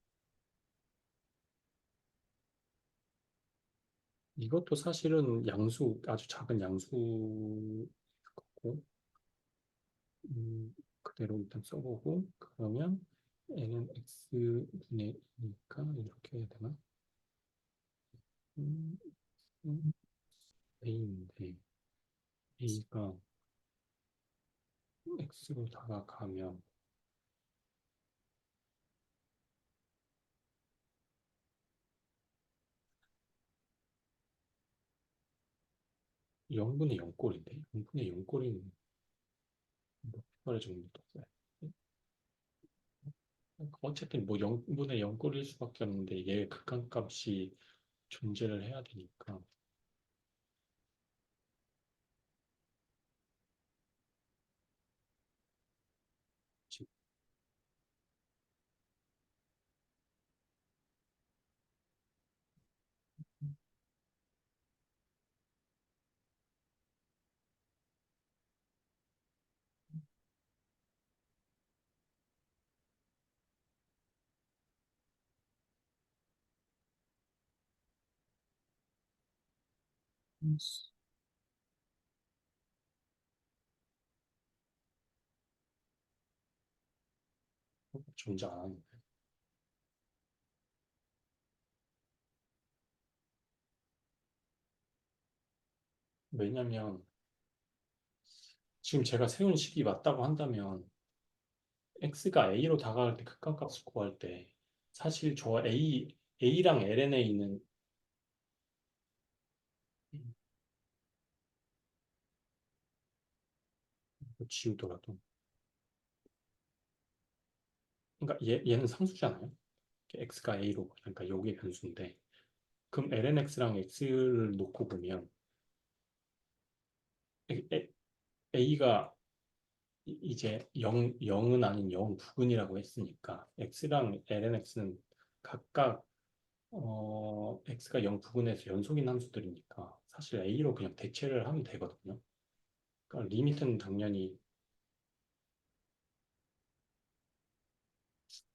Speaker 1: 이것도 사실은 양수 아주 작은 양수일 거고 그대로 일단 써보고 그러면 n은 x분의 2니까 이렇게 해야 되나? 음, 음, a인데 a가 x로 다가가면 0분의 0꼴인데 0분의 0꼴이는 몇 발 정도 떴어요. 어쨌든 뭐 0분의 0꼴일 수밖에 없는데 얘 극한값이 존재를 해야 되니까 지금 존재 안 하는데 왜냐면 지금 제가 세운 식이 맞다고 한다면 x가 a로 다가갈 때 극한값을 구할 때 사실 저 a랑 lna는 지우더라도 그러니까 얘는 상수잖아요. x가 a로 그러니까 여기에 변수인데 그럼 lnx랑 x를 놓고 보면 a가 이제 0은 아닌 0 부근이라고 했으니까 x랑 lnx는 각각 x가 0 부근에서 연속인 함수들이니까 사실 a로 그냥 대체를 하면 되거든요. 그러니까 리미트는 당연히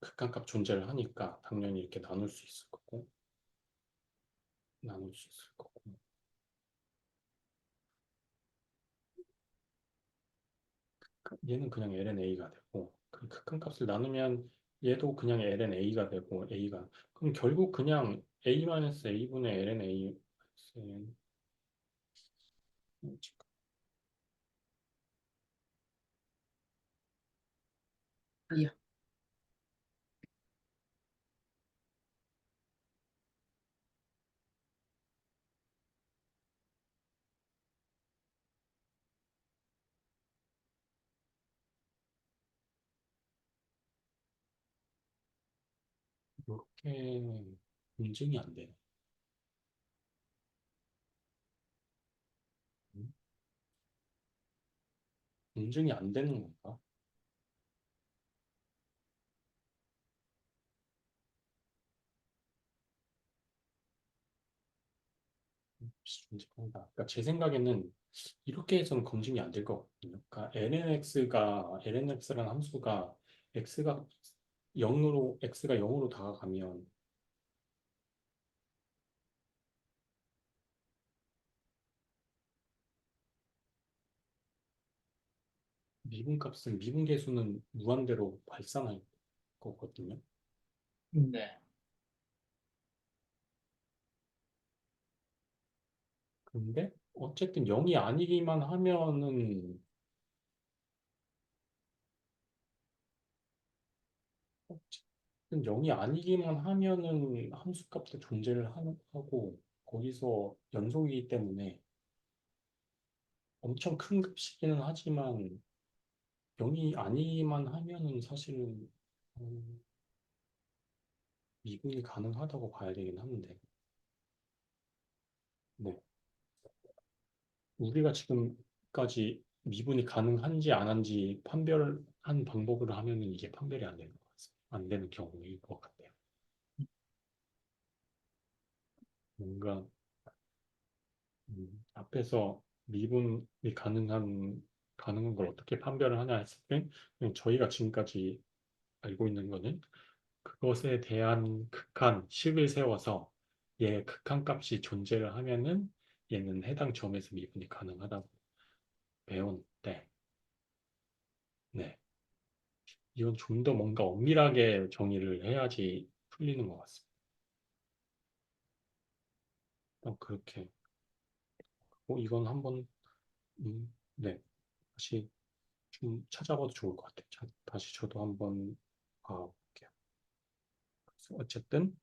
Speaker 1: 극한값 존재를 하니까 당연히 이렇게 나눌 수 있을 거고 나눌 수 있을 거고 얘는 그냥 lna가 되고 그 극한값을 나누면 얘도 그냥 lna가 되고 a가 그럼 결국 그냥 a-a분의 lna
Speaker 2: 아니야.
Speaker 1: 이렇게 인증이 안 되네. 인증이 안 되는 건가? 존재한다. 그러니까 제 생각에는 이렇게 해서는 검증이 안 될 것 같거든요. 그러니까 lnx라는 함수가 x가 0으로 다가가면 미분값은 미분계수는 무한대로 발산할 거거든요.
Speaker 2: 네.
Speaker 1: 근데 어쨌든 0이 아니기만 하면은 어쨌든 0이 아니기만 하면은 함수값도 존재를 하고 거기서 연속이기 때문에 엄청 큰 값이기는 하지만 0이 아니기만 하면은 사실은 미분이 가능하다고 봐야 되긴 하는데 네. 우리가 지금까지 미분이 가능한지 안 한지 판별한 방법으로 하면은 이게 판별이 안 되는 것 같습니다. 안 되는 경우일 것 같아요. 뭔가 앞에서 미분이 가능한 걸 어떻게 판별을 하냐 했을 때 그냥 저희가 지금까지 알고 있는 거는 그것에 대한 식을 세워서 얘 극한 값이 존재를 하면은 얘는 해당 점에서 미분이 가능하다고 배웠는데 네. 이건 좀 더 뭔가 엄밀하게 정의를 해야지 풀리는 것 같습니다. 그렇게 이건 한번 네. 다시 좀 찾아봐도 좋을 것 같아요. 다시 저도 한번 봐볼게요. 그래서 어쨌든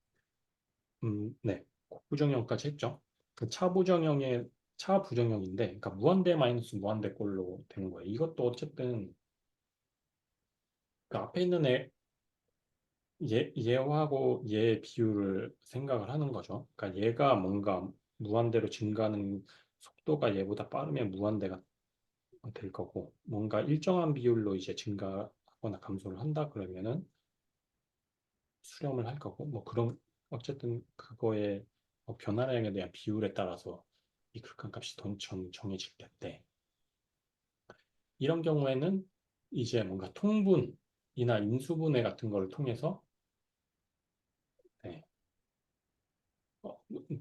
Speaker 1: 네. 곱부정형까지 했죠. 그 차부정형인데, 그러니까 무한대 마이너스 무한대 꼴로 되는 거예요. 이것도 어쨌든 그 앞에 있는 얘하고 얘의 비율을 생각을 하는 거죠. 그러니까 얘가 뭔가 무한대로 증가하는 속도가 얘보다 빠르면 무한대가 될 거고, 뭔가 일정한 비율로 이제 증가하거나 감소를 한다 그러면은 수렴을 할 거고, 뭐 그런 어쨌든 그거의 변화량에 대한 비율에 따라서 이 극한값이 정해질 텐데, 이런 경우에는 이제 뭔가 통분이나 인수분해 같은 걸 통해서 네,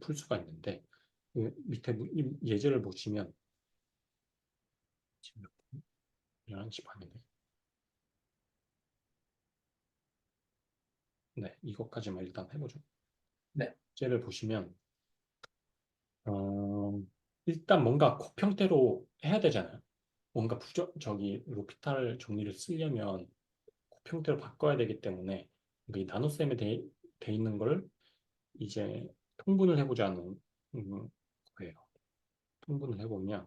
Speaker 1: 풀 수가 있는데 그 밑에 예제를 보시면 지금 몇 분? 11시 반인데 네, 이것까지만 일단 해보죠.
Speaker 2: 네.
Speaker 1: 예제를 보시면 어, 일단 뭔가 곱 형태로 해야 되잖아요. 뭔가 저기 로피탈 정리를 쓰려면 곱 형태로 바꿔야 되기 때문에 이 나눗셈에 돼 있는 걸 이제 통분을 해보자는 거예요. 통분을 해보면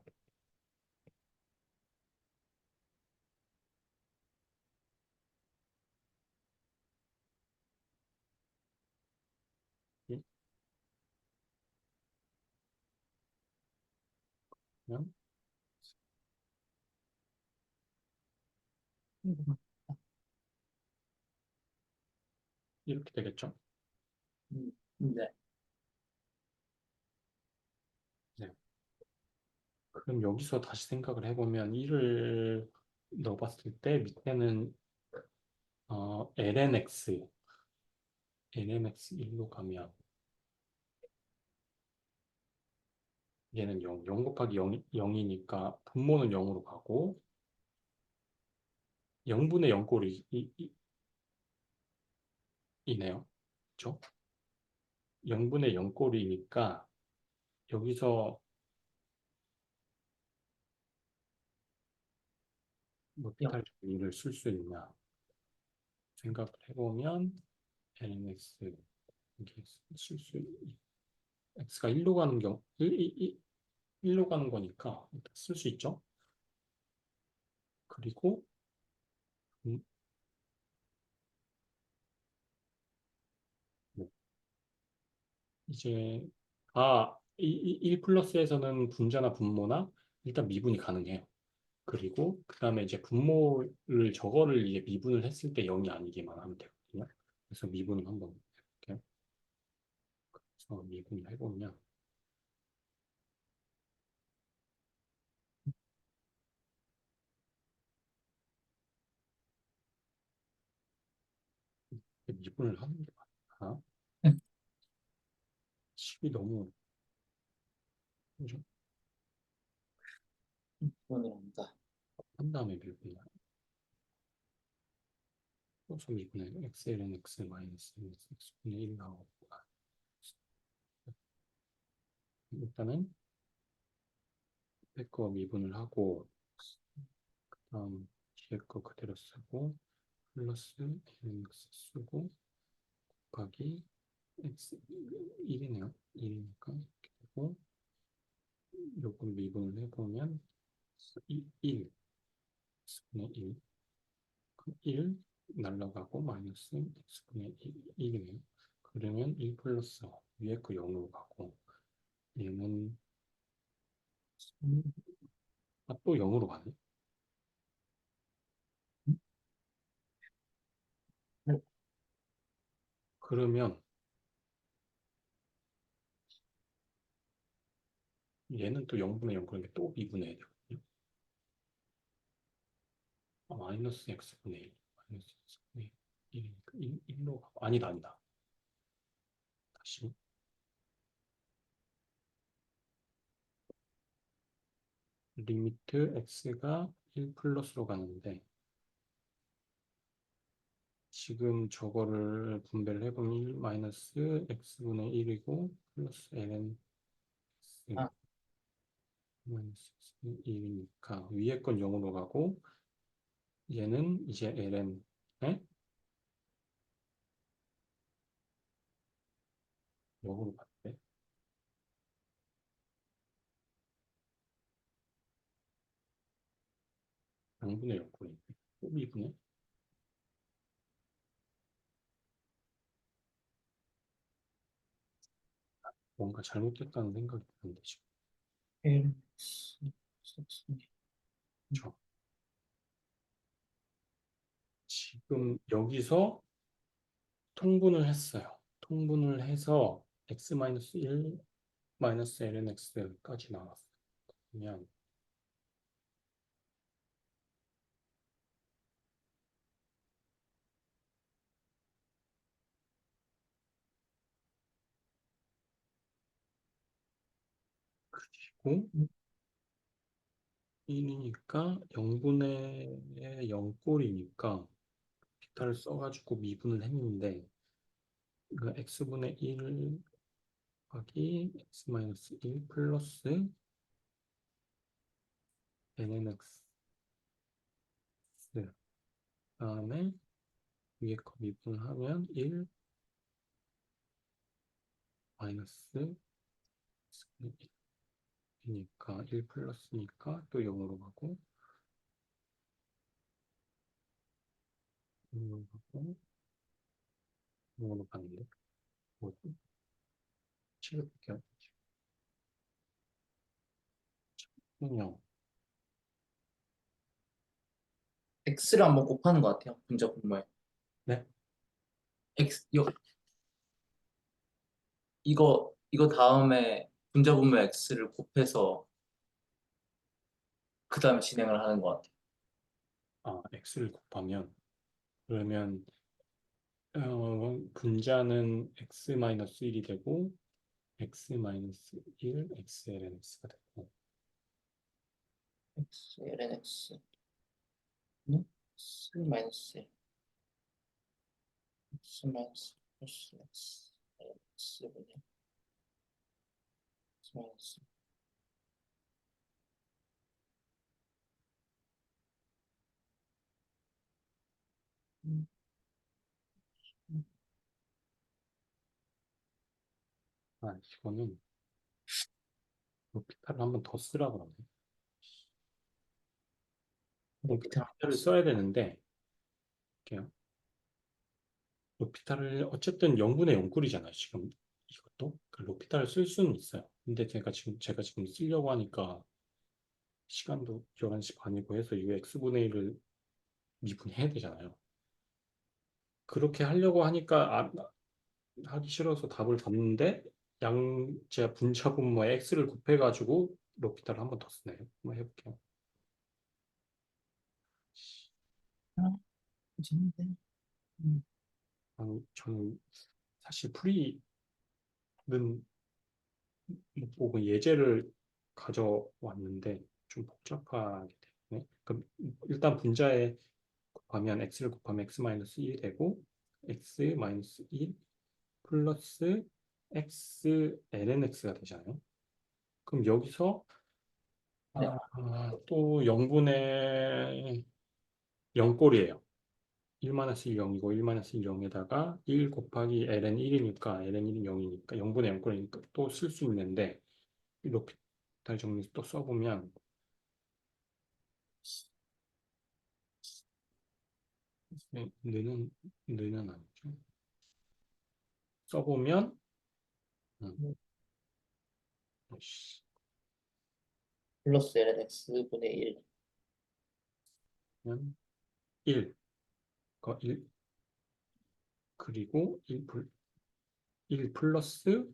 Speaker 1: 그냥 이렇게 되겠죠.
Speaker 2: 네.
Speaker 1: 네. 그럼 여기서 다시 생각을 해보면 1을 넣어봤을 때 밑에는 lnx 1로 가면 얘는 0 곱하기 0이니까 분모는 0으로 가고 0분의 0꼴이 이네요. 그렇죠? 0분의 0꼴이니까 여기서
Speaker 2: 영.
Speaker 1: 모피탈 정리를 쓸 수 있나 생각을 해보면 lnx 이게 쓸수 x가 1로 가는 경우 1로 가는 거니까 쓸 수 있죠. 그리고 음, 뭐 이제 1 플러스에서는 분자나 분모나 일단 미분이 가능해요. 그리고 그 다음에 이제 분모를 저거를 이제 미분을 했을 때 0이 아니기만 하면 되거든요. 그래서 미분을 한번 해볼게요. 그래서 미분을 해보면 미분을 하는 게 맞나? 식이 너무 그죠?
Speaker 2: 오늘 합니다.
Speaker 1: 한 다음에 미분을 플러스 미분의 xln x 마이너스 x분의 1 나오고 일단은 앞에 거 미분을 하고 다음 뒤에 거 그대로 쓰고 플러스 ln x 쓰고 곱하기 x 1이네요. 1이니까 이렇게 되고 요걸 미분을 해보면 1 x분의 1 1 날라가고 마이너스 x분의 1이네요. 그러면 1 플러스 위에 거 0으로 가고 얘는 또 0으로 가네. 그러면 얘는 또 0분의 0 그러니까 또 미분해야 되거든요. 마이너스 x분의 1 마이너스 x분의 1이니까 1로 가고 아니다 아니다. 다시 리미트 x가 1 플러스로 가는데 지금 저거를 분배를 해보면 1 마이너스 x분의 1이고 플러스 ln x
Speaker 2: 아,
Speaker 1: 마이너스 x분의 1이니까 위에 건 0으로 가고 얘는 이제 ln에 0으로 갔대. 양분의 0분의 또 미분해. 뭔가 잘못됐다는 생각이 드는데 지금.
Speaker 2: ln x
Speaker 1: 그렇죠? 지금 여기서 통분을 했어요. 통분을 해서 x-1 마이너스 ln x까지 나왔어요. 그러면 그리고 1이니까 0분의 0꼴이니까 빅타를 써가지고 미분을 했는데 그 x분의 1 곱하기 x-1 플러스 ln x 다음에 위에 거 미분하면 1 마이너스 x분의 1이니까 1 플러스니까 또 0으로 가고 0으로 가고 0으로 가는데 뭐지? 7볼게요. 0
Speaker 2: x를 한번 곱하는 것 같아요. 분자 분모에.
Speaker 1: 네?
Speaker 2: 이거 다음에 분자 분모 x를 곱해서 그 다음에 진행을 하는 것 같아요.
Speaker 1: x를 곱하면 그러면 분자는 x-1이 되고 x-1 xln x가 되고
Speaker 2: x ln x 는 x 마이너스 1 x 마이너스 플러스 x x분의 x 마이너스 음,
Speaker 1: 이거는 로피탈을 한번 더 쓰라 그러네.
Speaker 2: 밑에
Speaker 1: 로피탈을 써야 되는데 이렇게요. 로피탈을 어쨌든 0분의 0꼴이잖아요. 지금 이것도 그 로피탈을 쓸 수는 있어요. 근데 제가 지금 쓰려고 하니까 시간도 11시 반이고 해서 이 x분의 1을 미분해야 되잖아요. 그렇게 하려고 하니까 하기 싫어서 답을 봤는데 제가 분자 분모에 x를 곱해가지고 로피탈을 한번 더 쓰네요. 한번 해볼게요.
Speaker 2: 재밌는데. 음.
Speaker 1: 아니, 저는 사실 풀이는 못 보고 예제를 가져왔는데 좀 복잡하게 되네. 그럼 일단 분자에 곱하면 x를 곱하면 x 마이너스 1이 되고 x 마이너스 1 플러스 x ln x가 되잖아요. 그럼 여기서
Speaker 2: 네.
Speaker 1: 또 0분의 0꼴이에요. 1-1 0이고 1-1 0에다가 1 곱하기 ln 1이니까 ln 1이 0이니까 0분의 0꼴이니까 또 쓸 수 있는데 로피탈 정리 또 써보면 느는 아니죠. 써보면 음, 씨,
Speaker 2: 플러스 ln x분의 1.
Speaker 1: 그냥 1, 1 그리고 1 플러스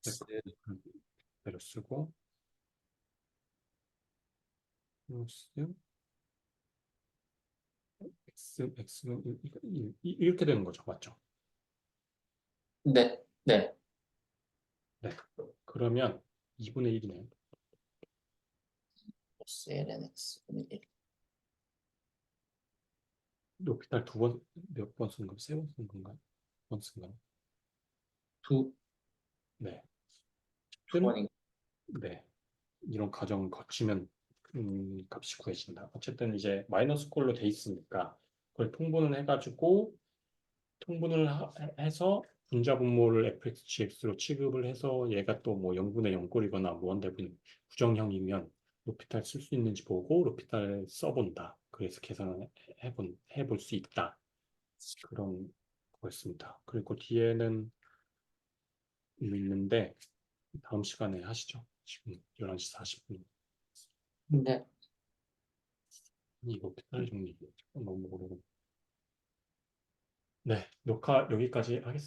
Speaker 2: x
Speaker 1: 대로 쓰고 플러스 x는 이렇게 되는 거죠. 맞죠?
Speaker 2: 네. 네.
Speaker 1: 네. 그러면 2분의 1이네요.
Speaker 2: 플러스 ln x분의 1.
Speaker 1: 로피탈 몇 번 쓴 거? 3번 쓴 건가요? 번 쓴 건가요?
Speaker 2: 두
Speaker 1: 네. 든
Speaker 2: 번인.
Speaker 1: 네. 이런 과정을 거치면 값이 구해진다. 어쨌든 이제 마이너스 꼴로 돼 있으니까 그걸 통분을 해가지고 통분을 해서 분자 분모를 fx, gx로 취급을 해서 얘가 또 뭐 0분의 0꼴이거나 무한대분 부정형이면 로피탈 쓸 수 있는지 보고 로피탈 써본다. 그래서 계산을 해볼 수 있다. 그런 거였습니다. 그리고 뒤에는 있는데 다음 시간에 하시죠. 지금 11시 40분.
Speaker 2: 네.
Speaker 1: 이거 피탈 정리 너무 오래. 네, 녹화 여기까지 하겠습니다.